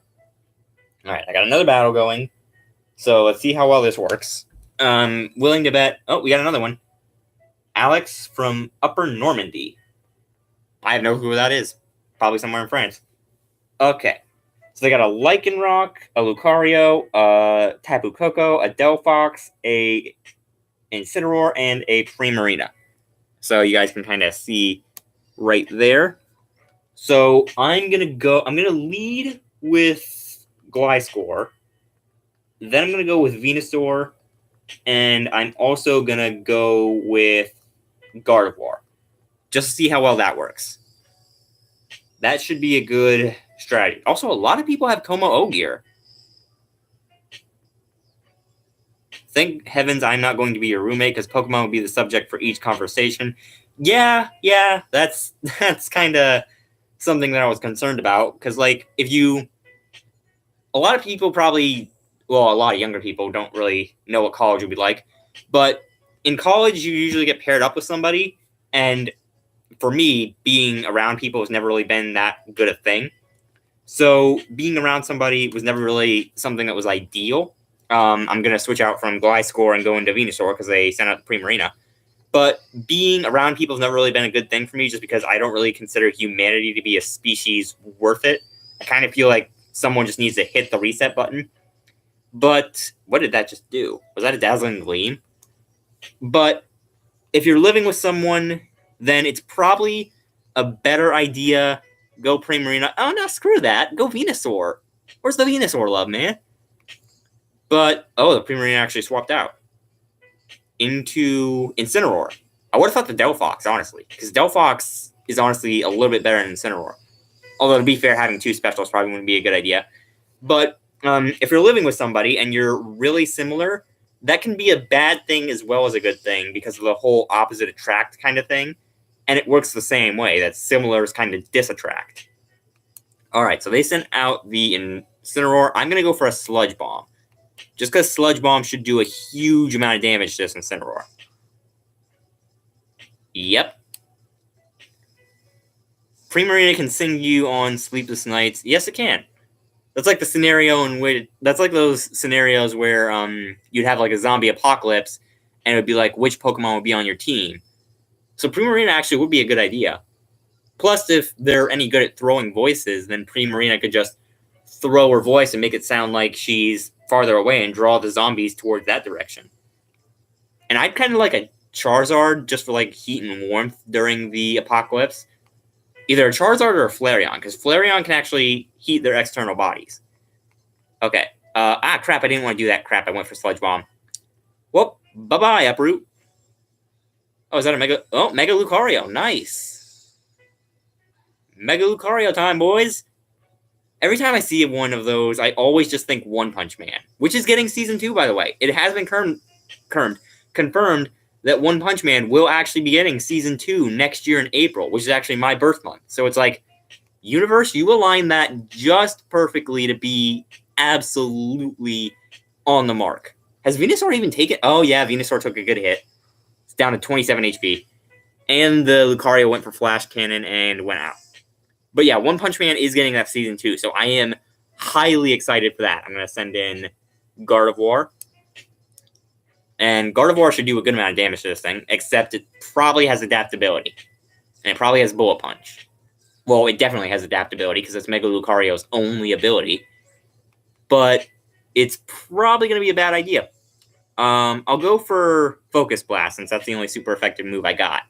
All right, I got another battle going. So let's see how well this works. Willing to bet... Oh, we got another one. Alex from Upper Normandy. I have no clue who that is. Probably somewhere in France. Okay. So they got a Lycanroc, a Lucario, a Tapu Koko, a Delphox, a Incineroar, and a Primarina. So you guys can kind of see right there. So I'm going to lead with Gliscor. Then I'm going to go with Venusaur. And I'm also going to go with Gardevoir. Just to see how well that works. That should be a good strategy. Also, a lot of people have Como Ogier. Thank heavens I'm not going to be your roommate, because Pokemon will be the subject for each conversation. Yeah, that's kind of something that I was concerned about. Because, like, a lot of people probably, well, a lot of younger people don't really know what college would be like. But in college, you usually get paired up with somebody. And for me, being around people has never really been that good a thing. So being around somebody was never really something that was ideal. I'm going to switch out from Gliscor and go into Venusaur because they sent out the Primarina. But being around people has never really been a good thing for me just because I don't really consider humanity to be a species worth it. I kind of feel like someone just needs to hit the reset button. But what did that just do? Was that a Dazzling Gleam? But if you're living with someone, then it's probably a better idea. Go Primarina. Oh, no, screw that. Go Venusaur. Where's the Venusaur love, man? But, oh, the Primarina actually swapped out into Incineroar. I would have thought the Delphox, honestly, because Delphox is honestly a little bit better than Incineroar. Although, to be fair, having two specials probably wouldn't be a good idea. But if you're living with somebody and you're really similar, that can be a bad thing as well as a good thing because of the whole opposite attract kind of thing. And it works the same way. That similar is kind of disattract. All right, so they sent out the Incineroar. I'm going to go for a Sludge Bomb. Just because Sludge Bomb should do a huge amount of damage to this Incineroar. Yep. Primarina can sing you on Sleepless Nights. Yes, it can. That's like the scenario in which that's like those scenarios where you'd have like a zombie apocalypse, and it would be like which Pokemon would be on your team. So Primarina actually would be a good idea. Plus, if they're any good at throwing voices, then Primarina could just throw her voice and make it sound like she's farther away and draw the zombies towards that direction. And I'd kind of like a Charizard just for like heat and warmth during the apocalypse. Either a Charizard or a Flareon, because Flareon can actually heat their external bodies. Okay. Crap, I didn't want to do that crap. I went for Sludge Bomb. Whoop. Bye-bye, Uproot. Oh, is that a Mega... Oh, Mega Lucario. Nice. Mega Lucario time, boys. Every time I see one of those, I always just think One Punch Man, which is getting Season 2, by the way. It has been confirmed that One Punch Man will actually be getting Season 2 next year in April, which is actually my birth month. So it's like, universe, you align that just perfectly to be absolutely on the mark. Has Venusaur even taken... Oh, yeah, Venusaur took a good hit. It's down to 27 HP. And the Lucario went for Flash Cannon and went out. But yeah, One Punch Man is getting that Season 2, so I am highly excited for that. I'm going to send in Gardevoir. And Gardevoir should do a good amount of damage to this thing, except it probably has adaptability. And it probably has Bullet Punch. Well, it definitely has adaptability, because it's Mega Lucario's only ability. But it's probably going to be a bad idea. I'll go for Focus Blast, since that's the only super effective move I got.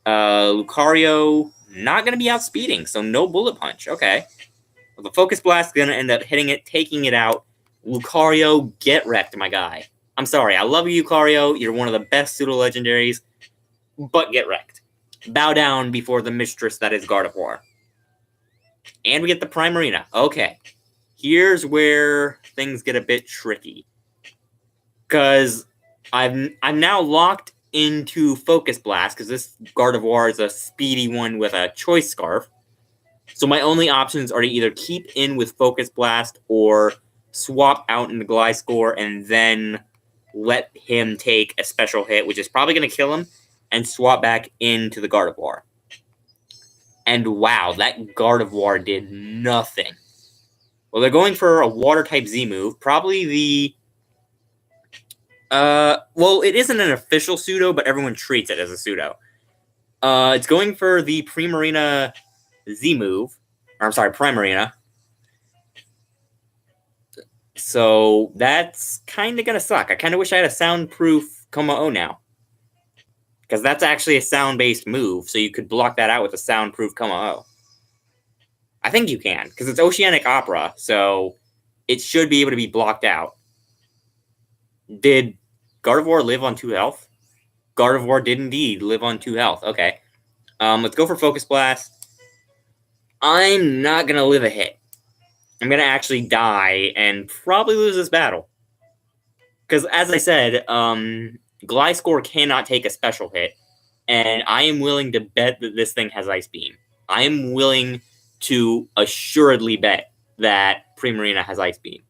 Lucario... not going to be outspeeding, so no Bullet Punch. Okay. Well, the Focus Blast is going to end up hitting it, taking it out. Lucario, get wrecked, my guy. I'm sorry. I love you, Lucario. You're one of the best pseudo-legendaries, but get wrecked. Bow down before the mistress that is Gardevoir. And we get the Primarina. Okay. Here's where things get a bit tricky. Because I'm now locked into Focus Blast, because this Gardevoir is a speedy one with a Choice Scarf. So my only options are to either keep in with Focus Blast or swap out into Gliscor and then let him take a special hit, which is probably going to kill him, and swap back into the Gardevoir. And wow, that Gardevoir did nothing. Well, they're going for a Water-type Z move, probably the... well, it isn't an official pseudo, but everyone treats it as a pseudo. It's going for the Primarina Z move. Or, I'm sorry, Primarina. So, that's kind of going to suck. I kind of wish I had a soundproof Kommo-o now. Because that's actually a sound-based move, so you could block that out with a soundproof Kommo-o. I think you can, because it's Oceanic Opera, so it should be able to be blocked out. Did Gardevoir live on 2 health? Gardevoir did indeed live on 2 health. Okay. Let's go for Focus Blast. I'm not going to live a hit. I'm going to actually die and probably lose this battle. Because, as I said, Gliscor cannot take a special hit. And I am willing to bet that this thing has Ice Beam. I am willing to assuredly bet that Primarina has Ice Beam.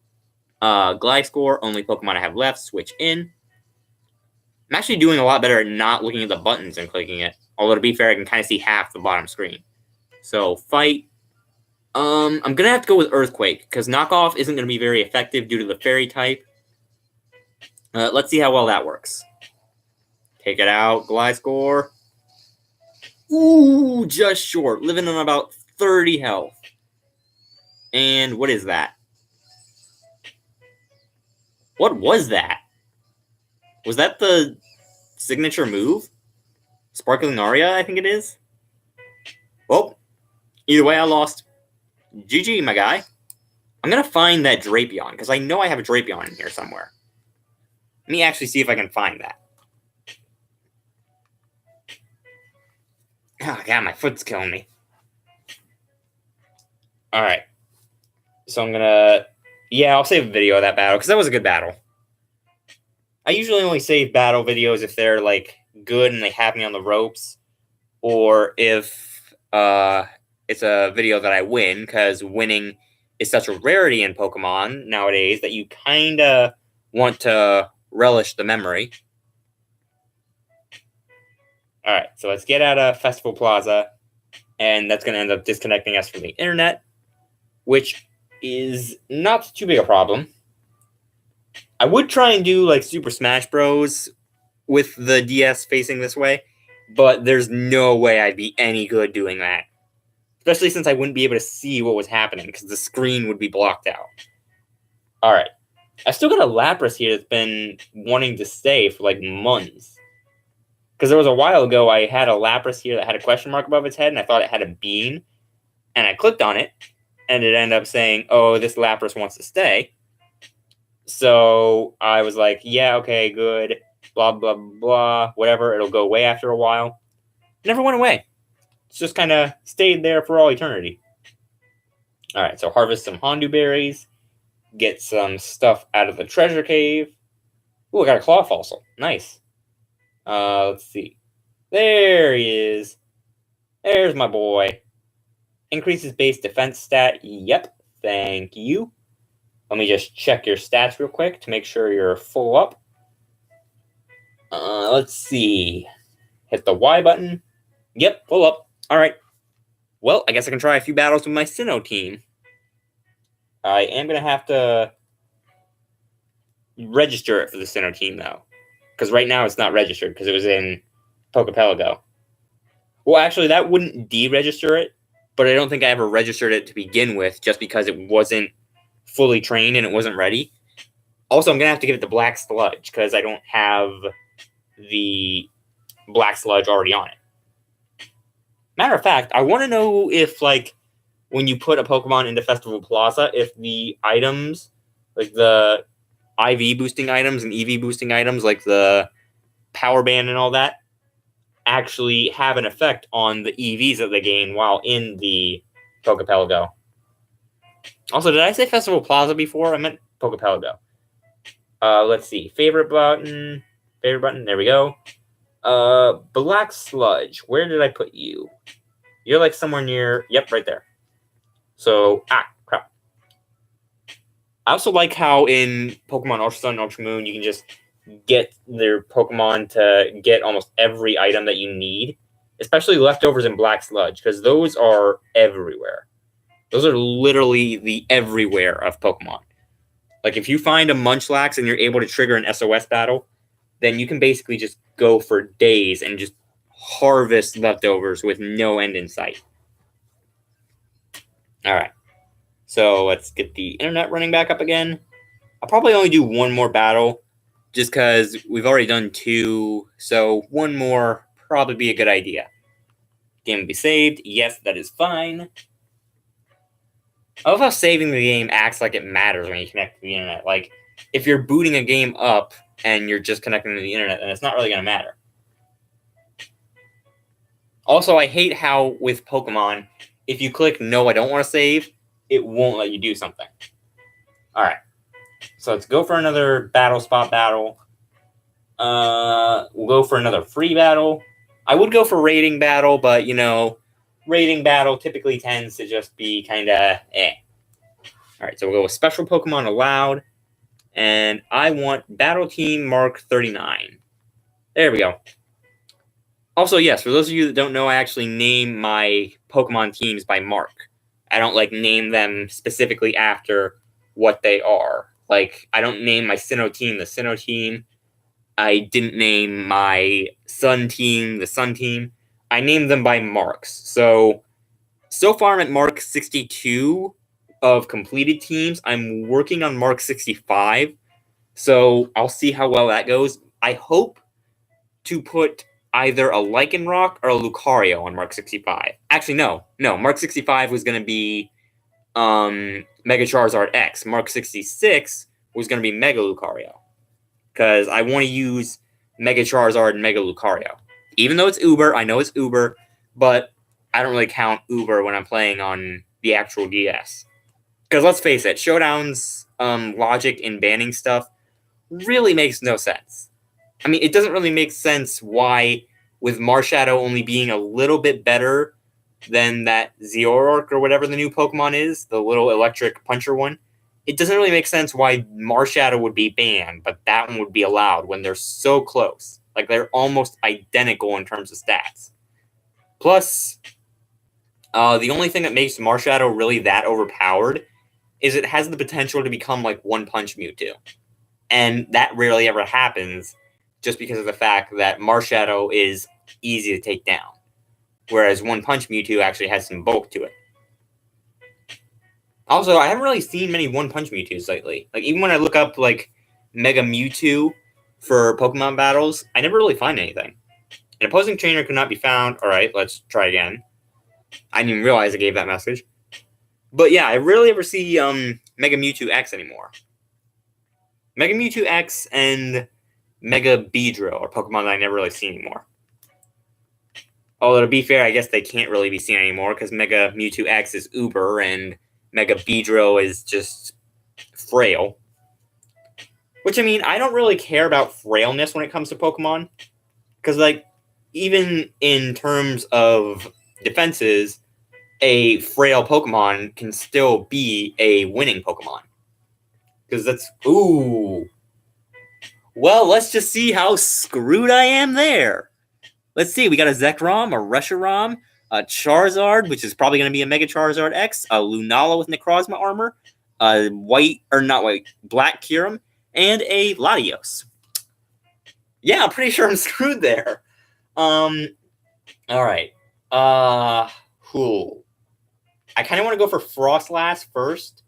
Gliscor, only Pokemon I have left, switch in. I'm actually doing a lot better at not looking at the buttons and clicking it. Although, to be fair, I can kind of see half the bottom screen. So, fight. I'm going to have to go with Earthquake, because Knockoff isn't going to be very effective due to the Fairy type. Let's see how well that works. Take it out, Gliscor. Ooh, just short. Living on about 30 health. And what is that? What was that? Was that the signature move? Sparkling Aria, I think it is. Well, either way, I lost. GG, my guy. I'm going to find that Drapion, because I know I have a Drapion in here somewhere. Let me actually see if I can find that. Oh, God, my foot's killing me. Alright. So I'm going to... Yeah, I'll save a video of that battle, because that was a good battle. I usually only save battle videos if they're, like, good and they have me on the ropes. Or if it's a video that I win, because winning is such a rarity in Pokemon nowadays that you kind of want to relish the memory. Alright, so let's get out of Festival Plaza. And that's going to end up disconnecting us from the internet. Which is not too big a problem. I would try and do like Super Smash Bros. With the DS facing this way, but there's no way I'd be any good doing that. Especially since I wouldn't be able to see what was happening because the screen would be blocked out. All right. I still got a Lapras here that's been wanting to stay for like months. Because there was a while ago I had a Lapras here that had a question mark above its head and I thought it had a bean. And I clicked on it and it ended up saying, oh, this Lapras wants to stay. So I was like, yeah, okay, good. Blah, blah, blah, whatever. It'll go away after a while. Never went away. It's just kind of stayed there for all eternity. All right, so harvest some Hondu berries. Get some stuff out of the treasure cave. Ooh, I got a claw fossil. Nice. Let's see. There he is. There's my boy. Increases base defense stat. Yep, thank you. Let me just check your stats real quick to make sure you're full up. Let's see. Hit the Y button. Yep, full up. All right. Well, I guess I can try a few battles with my Sinnoh team. I am going to have to register it for the Sinnoh team, though. Because right now it's not registered because it was in Pokepelago. Well, actually, that wouldn't deregister it, but I don't think I ever registered it to begin with just because it wasn't fully trained and it wasn't ready. Also, I'm going to have to give it the Black Sludge because I don't have the Black Sludge already on it. Matter of fact, I want to know if, like, when you put a Pokemon into Festival Plaza, if the items, like the IV boosting items and EV boosting items, like the Power Band and all that, actually have an effect on the EVs that they gain while in the Pokepelago. Also, did I say Festival Plaza before? I meant Pokepelago. Let's see. Favorite button. There we go. Black Sludge. Where did I put you? You're like somewhere near... Yep, right there. So, crap. I also like how in Pokemon Ultra Sun and Ultra Moon, you can just get their Pokemon to get almost every item that you need. Especially leftovers in Black Sludge, because those are everywhere. Those are literally the everywhere of Pokemon. Like, if you find a Munchlax and you're able to trigger an SOS battle, then you can basically just go for days and just harvest leftovers with no end in sight. All right. So let's get the internet running back up again. I'll probably only do one more battle just because we've already done 2. So one more probably be a good idea. Game will be saved. Yes, that is fine. I love how saving the game acts like it matters when you connect to the internet. Like, if you're booting a game up and you're just connecting to the internet, then it's not really going to matter. Also, I hate how with Pokemon, if you click no, I don't want to save, it won't let you do something. All right. So let's go for another battle spot battle. We'll go for another free battle. I would go for rating battle, but, you know, rating battle typically tends to just be kind of eh. All right, so we'll go with special Pokemon allowed. And I want Battle Team Mark 39. There we go. Also, yes, for those of you that don't know, I actually name my Pokemon teams by mark. I don't, like, name them specifically after what they are. Like, I don't name my Sinnoh team the Sinnoh team. I didn't name my Sun team the Sun team. I named them by marks. So far I'm at mark 62 of completed teams. I'm working on mark 65. So I'll see how well that goes. I hope to put either a Lycanroc or a Lucario on mark 65. Actually, no. Mark 65 was going to be Mega Charizard X. Mark 66 was going to be Mega Lucario. Because I want to use Mega Charizard and Mega Lucario. Even though it's Uber, I know it's Uber, but I don't really count Uber when I'm playing on the actual DS. Because let's face it, Showdown's logic in banning stuff really makes no sense. I mean, it doesn't really make sense why, with Marshadow only being a little bit better than that Zoroark or whatever the new Pokemon is, the little electric puncher one, it doesn't really make sense why Marshadow would be banned, but that one would be allowed when they're so close. Like, they're almost identical in terms of stats. Plus, the only thing that makes Marshadow really that overpowered is it has the potential to become like One Punch Mewtwo. And that rarely ever happens just because of the fact that Marshadow is easy to take down. Whereas One Punch Mewtwo actually has some bulk to it. Also, I haven't really seen many One Punch Mewtwo's lately. Like, even when I look up, like, Mega Mewtwo for Pokemon battles, I never really find anything. An opposing trainer could not be found. All right, let's try again. I didn't even realize I gave that message. But yeah, I rarely ever see Mega Mewtwo X anymore. Mega Mewtwo X and Mega Beedrill are Pokemon that I never really see anymore. Although, to be fair, I guess they can't really be seen anymore because Mega Mewtwo X is Uber and Mega Beedrill is just frail. Which, I mean, I don't really care about frailness when it comes to Pokemon. Because, like, even in terms of defenses, a frail Pokemon can still be a winning Pokemon. Because that's... Ooh. Well, let's just see how screwed I am there. Let's see. We got a Zekrom, a Reshiram, a Charizard, which is probably going to be a Mega Charizard X, a Lunala with Necrozma armor, a Black Kyurem, and a Latios. Yeah, I'm pretty sure I'm screwed there. All right. Cool. I kind of want to go for Frostlass first,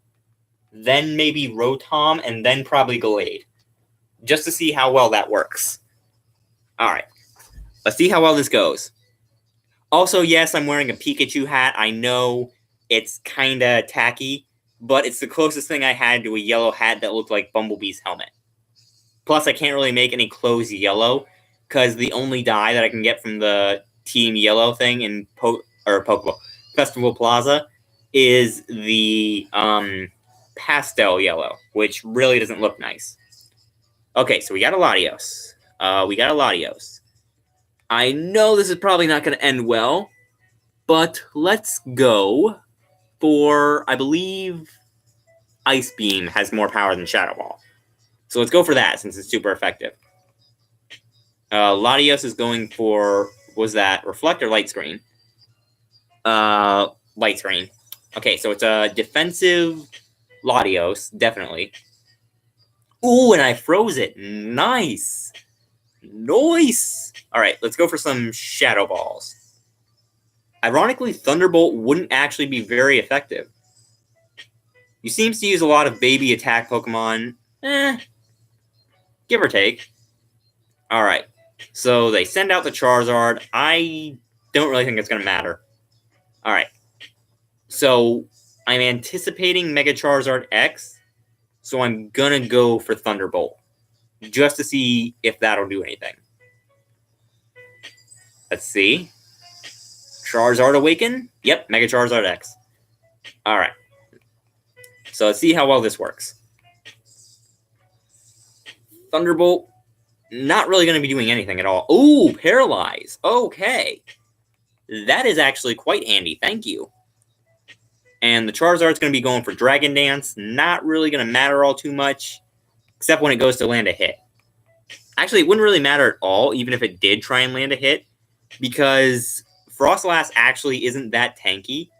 then maybe Rotom, and then probably Gallade, just to see how well that works. All right. Let's see how well this goes. Also, yes, I'm wearing a Pikachu hat. I know it's kind of tacky, but it's the closest thing I had to a yellow hat that looked like Bumblebee's helmet. Plus, I can't really make any clothes yellow, because the only dye that I can get from the Team Yellow thing in Pokeball Festival Plaza is the pastel yellow, which really doesn't look nice. Okay, so we got a Latios. I know this is probably not going to end well, but let's go for, I believe, Ice Beam has more power than Shadow Ball. So let's go for that since it's super effective. Latios is going for, was that Reflect or Light Screen? Light Screen. Okay, so it's a defensive Latios, definitely. Ooh, and I froze it. Nice. Nice. All right, let's go for some Shadow Balls. Ironically, Thunderbolt wouldn't actually be very effective. He seems to use a lot of baby attack Pokemon. Give or take. All right, so they send out the Charizard. I don't really think it's going to matter. All right, so I'm anticipating Mega Charizard X, so I'm going to go for Thunderbolt, just to see if that'll do anything. Let's see. Charizard Awaken? Yep, Mega Charizard X. All right. So let's see how well this works. Thunderbolt, not really going to be doing anything at all. Ooh, Paralyze. Okay. That is actually quite handy. Thank you. And the Charizard's going to be going for Dragon Dance. Not really going to matter all too much, except when it goes to land a hit. Actually, it wouldn't really matter at all, even if it did try and land a hit, because Frostlass actually isn't that tanky.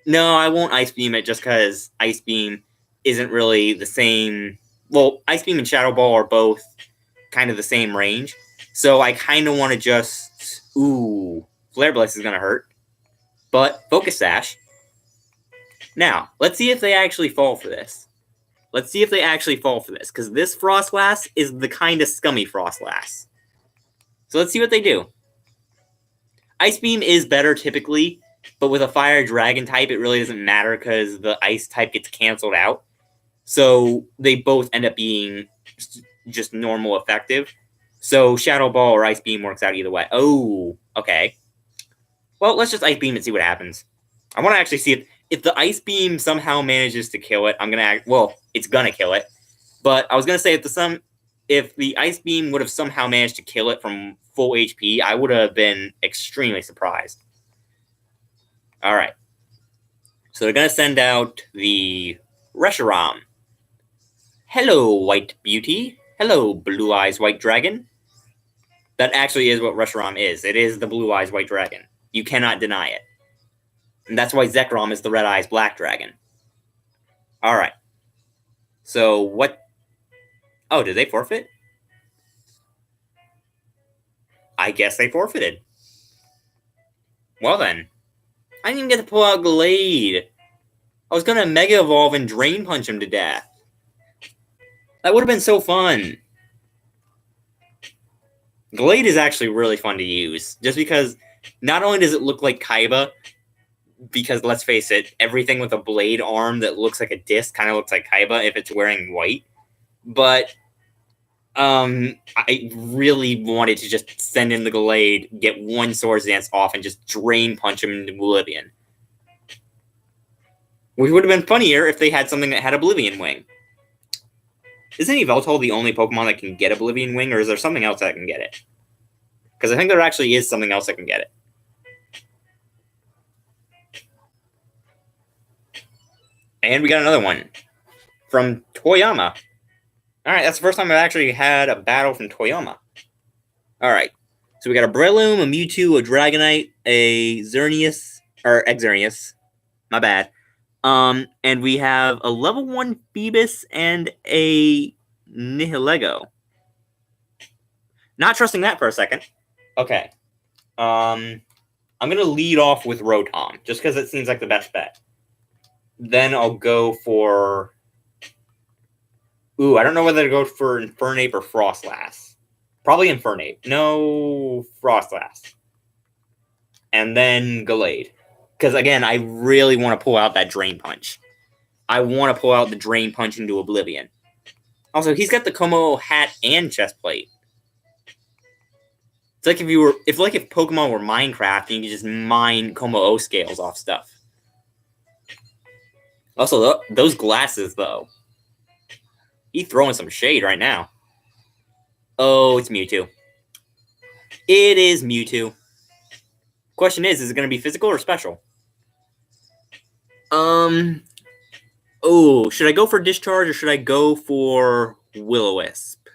No, I won't Ice Beam it just because Ice Beam isn't really the same. Well, Ice Beam and Shadow Ball are both kind of the same range. So I kind of want to just... Ooh, Flare Blast is going to hurt. But Focus Sash. Now, let's see if they actually fall for this. Because this Frostlass is the kind of scummy Frostlass. So let's see what they do. Ice Beam is better typically, but with a Fire Dragon type, it really doesn't matter because the Ice type gets canceled out. So they both end up being just normal effective. So Shadow Ball or Ice Beam works out either way. Oh, okay. Well, let's just Ice Beam and see what happens. I want to actually see if the Ice Beam somehow manages to kill it. It's gonna kill it. But I was gonna say if the Ice Beam would have somehow managed to kill it from full HP, I would have been extremely surprised. All right. So they're gonna send out the Reshiram. Hello, White Beauty. Hello, Blue Eyes White Dragon. That actually is what Reshiram is. It is the Blue Eyes White Dragon. You cannot deny it. And that's why Zekrom is the Red Eyes Black Dragon. All right. So what? Oh, did they forfeit? I guess they forfeited. Well then, I didn't even get to pull out Glade. I was gonna Mega Evolve and Drain Punch him to death. That would have been so fun. Glade is actually really fun to use, just because not only does it look like Kaiba, because let's face it, everything with a blade arm that looks like a disc kind of looks like Kaiba if it's wearing white, but I really wanted to just send in the Glade, get one Swords Dance off, and just Drain Punch him into Oblivion. Which would have been funnier if they had something that had Oblivion Wing. Isn't Yveltal the only Pokemon that can get Oblivion Wing, or is there something else that can get it? Because I think there actually is something else that can get it. And we got another one from Toyama. Alright, that's the first time I've actually had a battle from Toyama. Alright, so we got a Breloom, a Mewtwo, a Dragonite, a Xerneas, or Xerneas, my bad. And we have a level 1 Phoebus and a Nihilego. Not trusting that for a second. Okay. I'm going to lead off with Rotom, just because it seems like the best bet. Then I'll go for... Ooh, I don't know whether to go for Infernape or Frostlass. Probably Infernape. No, Frostlass. And then Gallade. Because, again, I really want to pull out that Drain Punch. I want to pull out the Drain Punch into Oblivion. Also, he's got the Como hat and chest plate. It's like if Pokemon were Minecraft and you could just mine Como O scales off stuff. Also, those glasses, though. He's throwing some shade right now. Oh, it's Mewtwo. It is Mewtwo. Question is it going to be physical or special? Oh, should I go for Discharge or should I go for Will-O-Wisp?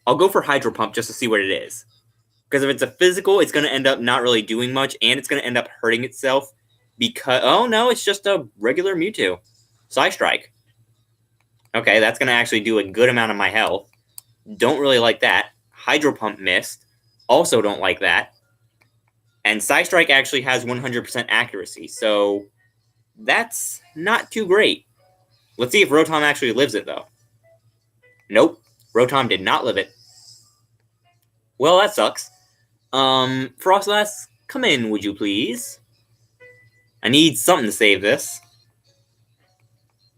I'll go for Hydro Pump just to see what it is. Because if it's a physical, it's going to end up not really doing much, and it's going to end up hurting itself because... Oh, no, it's just a regular Mewtwo. Psystrike. Okay, that's going to actually do a good amount of my health. Don't really like that. Hydro Pump missed. Also don't like that. And Psystrike actually has 100% accuracy, so that's not too great. Let's see if Rotom actually lives it, though. Nope. Rotom did not live it. Well, that sucks. Frostlass, come in, would you please? I need something to save this.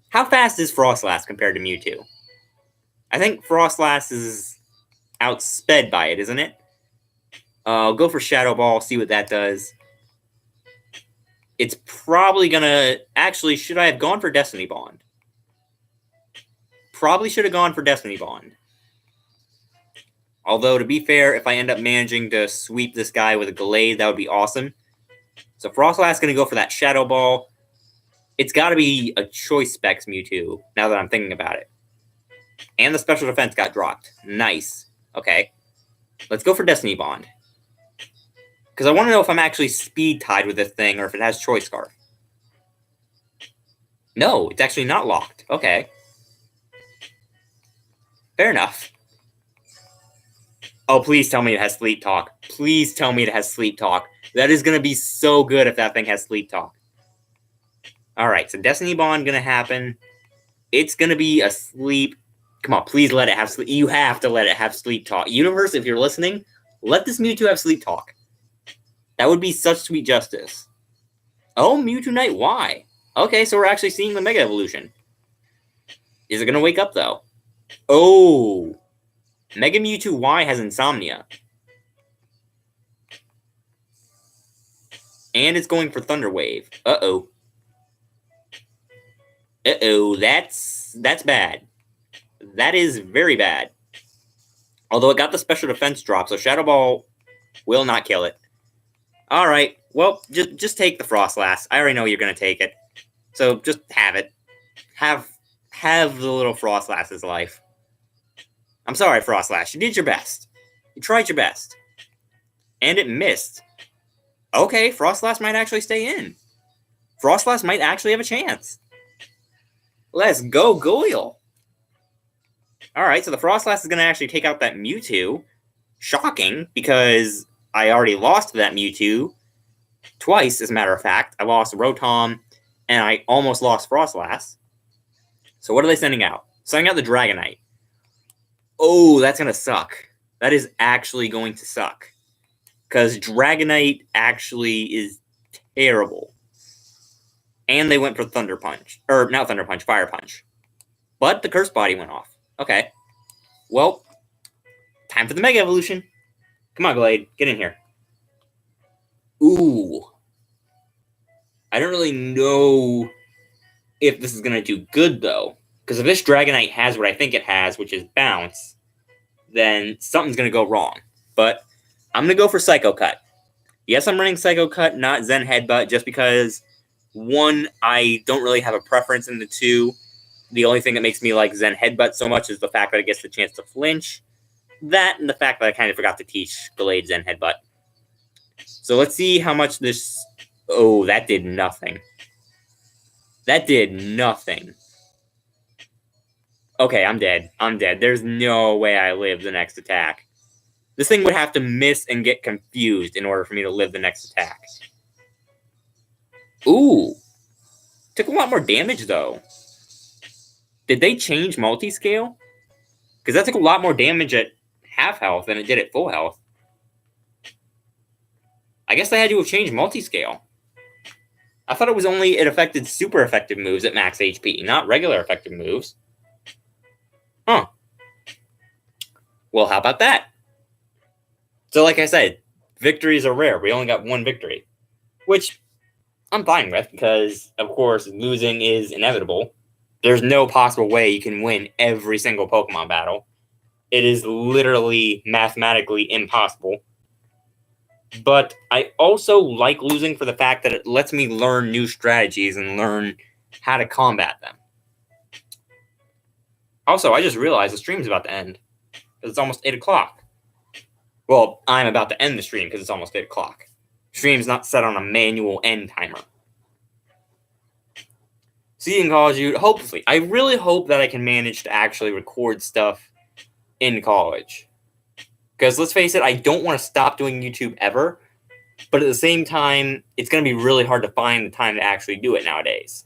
How fast is Frostlass compared to Mewtwo? I think Frostlass is outsped by it, isn't it? I'll go for Shadow Ball, see what that does. It's probably gonna... Actually, should I have gone for Destiny Bond? Probably should have gone for Destiny Bond. Although, to be fair, if I end up managing to sweep this guy with a Gallade, that would be awesome. So Frostlass is going to go for that Shadow Ball. It's got to be a Choice Specs Mewtwo, now that I'm thinking about it. And the Special Defense got dropped. Nice. Okay. Let's go for Destiny Bond. Because I want to know if I'm actually speed tied with this thing, or if it has Choice Scarf. No, it's actually not locked. Okay. Fair enough. Oh, please tell me it has Sleep Talk. Please tell me it has Sleep Talk. That is going to be so good if that thing has Sleep Talk. Alright, so Destiny Bond going to happen. It's going to be a sleep... Come on, please let it have sleep... You have to let it have Sleep Talk. Universe, if you're listening, let this Mewtwo have Sleep Talk. That would be such sweet justice. Oh, Mewtwo Knight, why? Okay, so we're actually seeing the Mega Evolution. Is it going to wake up, though? Oh... Mega Mewtwo Y has Insomnia. And it's going for Thunder Wave. Uh-oh. Uh-oh, that's bad. That is very bad. Although it got the Special Defense drop, so Shadow Ball will not kill it. Alright, well, just take the Frostlass. I already know you're going to take it. So just have it. Have the little Frostlass's life. I'm sorry, Frostlass. You did your best. You tried your best. And it missed. Okay, Frostlass might actually stay in. Frostlass might actually have a chance. Let's go, Goyle. All right, so the Frostlass is going to actually take out that Mewtwo. Shocking, because I already lost that Mewtwo twice, as a matter of fact. I lost Rotom, and I almost lost Frostlass. So what are they sending out? Sending out the Dragonite. Oh, that's going to suck. That is actually going to suck. Because Dragonite actually is terrible. And they went for Thunder Punch. Or, not Thunder Punch, Fire Punch. But the Curse Body went off. Okay. Well, time for the Mega Evolution. Come on, Glade. Get in here. Ooh. I don't really know if this is going to do good, though. Because if this Dragonite has what I think it has, which is Bounce, then something's going to go wrong. But I'm going to go for Psycho Cut. Yes, I'm running Psycho Cut, not Zen Headbutt, just because, one, I don't really have a preference in the two. The only thing that makes me like Zen Headbutt so much is the fact that it gets the chance to flinch. That and the fact that I kind of forgot to teach Delayed Zen Headbutt. So let's see how much this... Oh, that did nothing. That did nothing. Okay, I'm dead. I'm dead. There's no way I live the next attack. This thing would have to miss and get confused in order for me to live the next attack. Ooh. Took a lot more damage, though. Did they change multi-scale? Because that took a lot more damage at half health than it did at full health. I guess they had to have changed multi-scale. I thought it was only it affected super effective moves at max HP, not regular effective moves. Huh. Well, how about that? So like I said, victories are rare. We only got one victory. Which I'm fine with, because, of course, losing is inevitable. There's no possible way you can win every single Pokemon battle. It is literally mathematically impossible. But I also like losing for the fact that it lets me learn new strategies and learn how to combat them. Also, I just realized the stream's about to end. Because it's almost 8 o'clock. Well, I'm about to end the stream because it's almost 8 o'clock. Stream's not set on a manual end timer. See you in college, dude. Hopefully. I really hope that I can manage to actually record stuff in college. Because let's face it, I don't want to stop doing YouTube ever. But at the same time, it's going to be really hard to find the time to actually do it nowadays.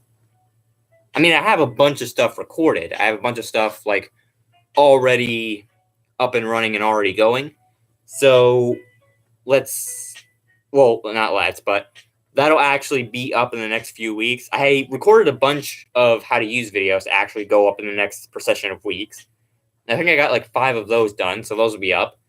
I mean, I have a bunch of stuff recorded. I have a bunch of stuff, like, already up and running and already going. So, but that'll actually be up in the next few weeks. I recorded a bunch of how to use videos to actually go up in the next procession of weeks. I think I got like 5 of those done, so those will be up.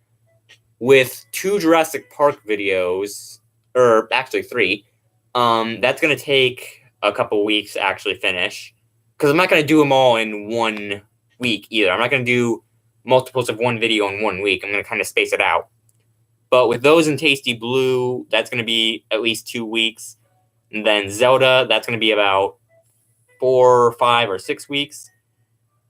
With 2 Jurassic Park videos, or actually 3, that's going to take a couple weeks to actually finish. Because I'm not going to do them all in 1 week either. I'm not going to do multiples of 1 video in 1 week. I'm going to kind of space it out. But with those in Tasty Blue, that's going to be at least 2 weeks. And then Zelda, that's going to be about 4, 5, or 6 weeks.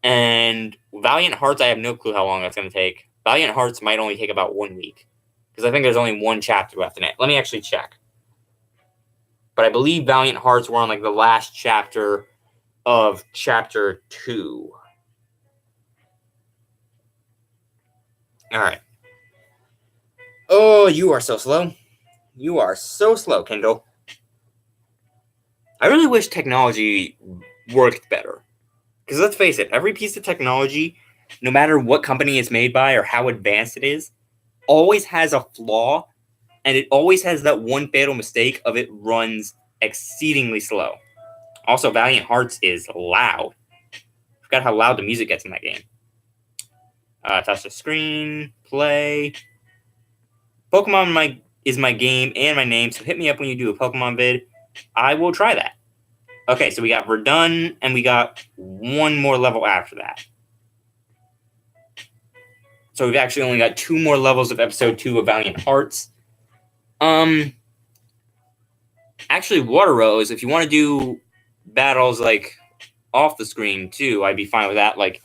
And Valiant Hearts, I have no clue how long that's going to take. Valiant Hearts might only take about 1 week. Because I think there's only 1 chapter left in it. Let me actually check. But I believe Valiant Hearts were on like the last chapter of chapter 2. Alright. Oh, you are so slow. You are so slow, Kindle. I really wish technology worked better. Because let's face it, every piece of technology, no matter what company it's made by or how advanced it is, always has a flaw, and it always has that one fatal mistake of it runs exceedingly slow. Also, Valiant Hearts is loud. I forgot how loud the music gets in that game. Touch the screen, play. Pokemon is my game and my name, so hit me up when you do a Pokemon vid. I will try that. Okay, so we got Verdun, and we got 1 more level after that. So we've actually only got 2 more levels of episode 2 of Valiant Hearts. Actually, Water Rose, if you want to do battles, like, off the screen, too, I'd be fine with that. Like,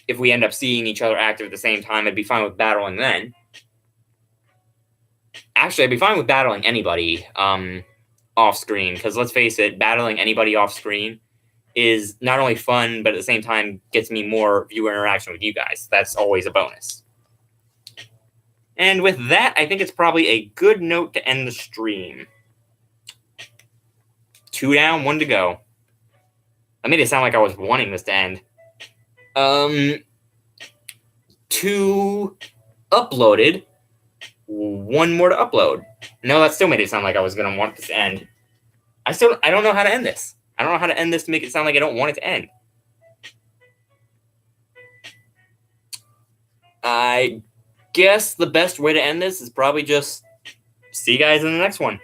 if we end up seeing each other active at the same time, I'd be fine with battling then. Actually, I'd be fine with battling anybody. off screen, because let's face it, battling anybody off screen is not only fun, but at the same time gets me more viewer interaction with you guys. That's always a bonus. And with that, I think it's probably a good note to end the stream. 2 down, 1 to go. I made it sound like I was wanting this to end. 2 uploaded, 1 more to upload. No, that still made it sound like I was gonna want this to end. I don't know how to end this. I don't know how to end this to make it sound like I don't want it to end. I guess the best way to end this is probably just see you guys in the next one.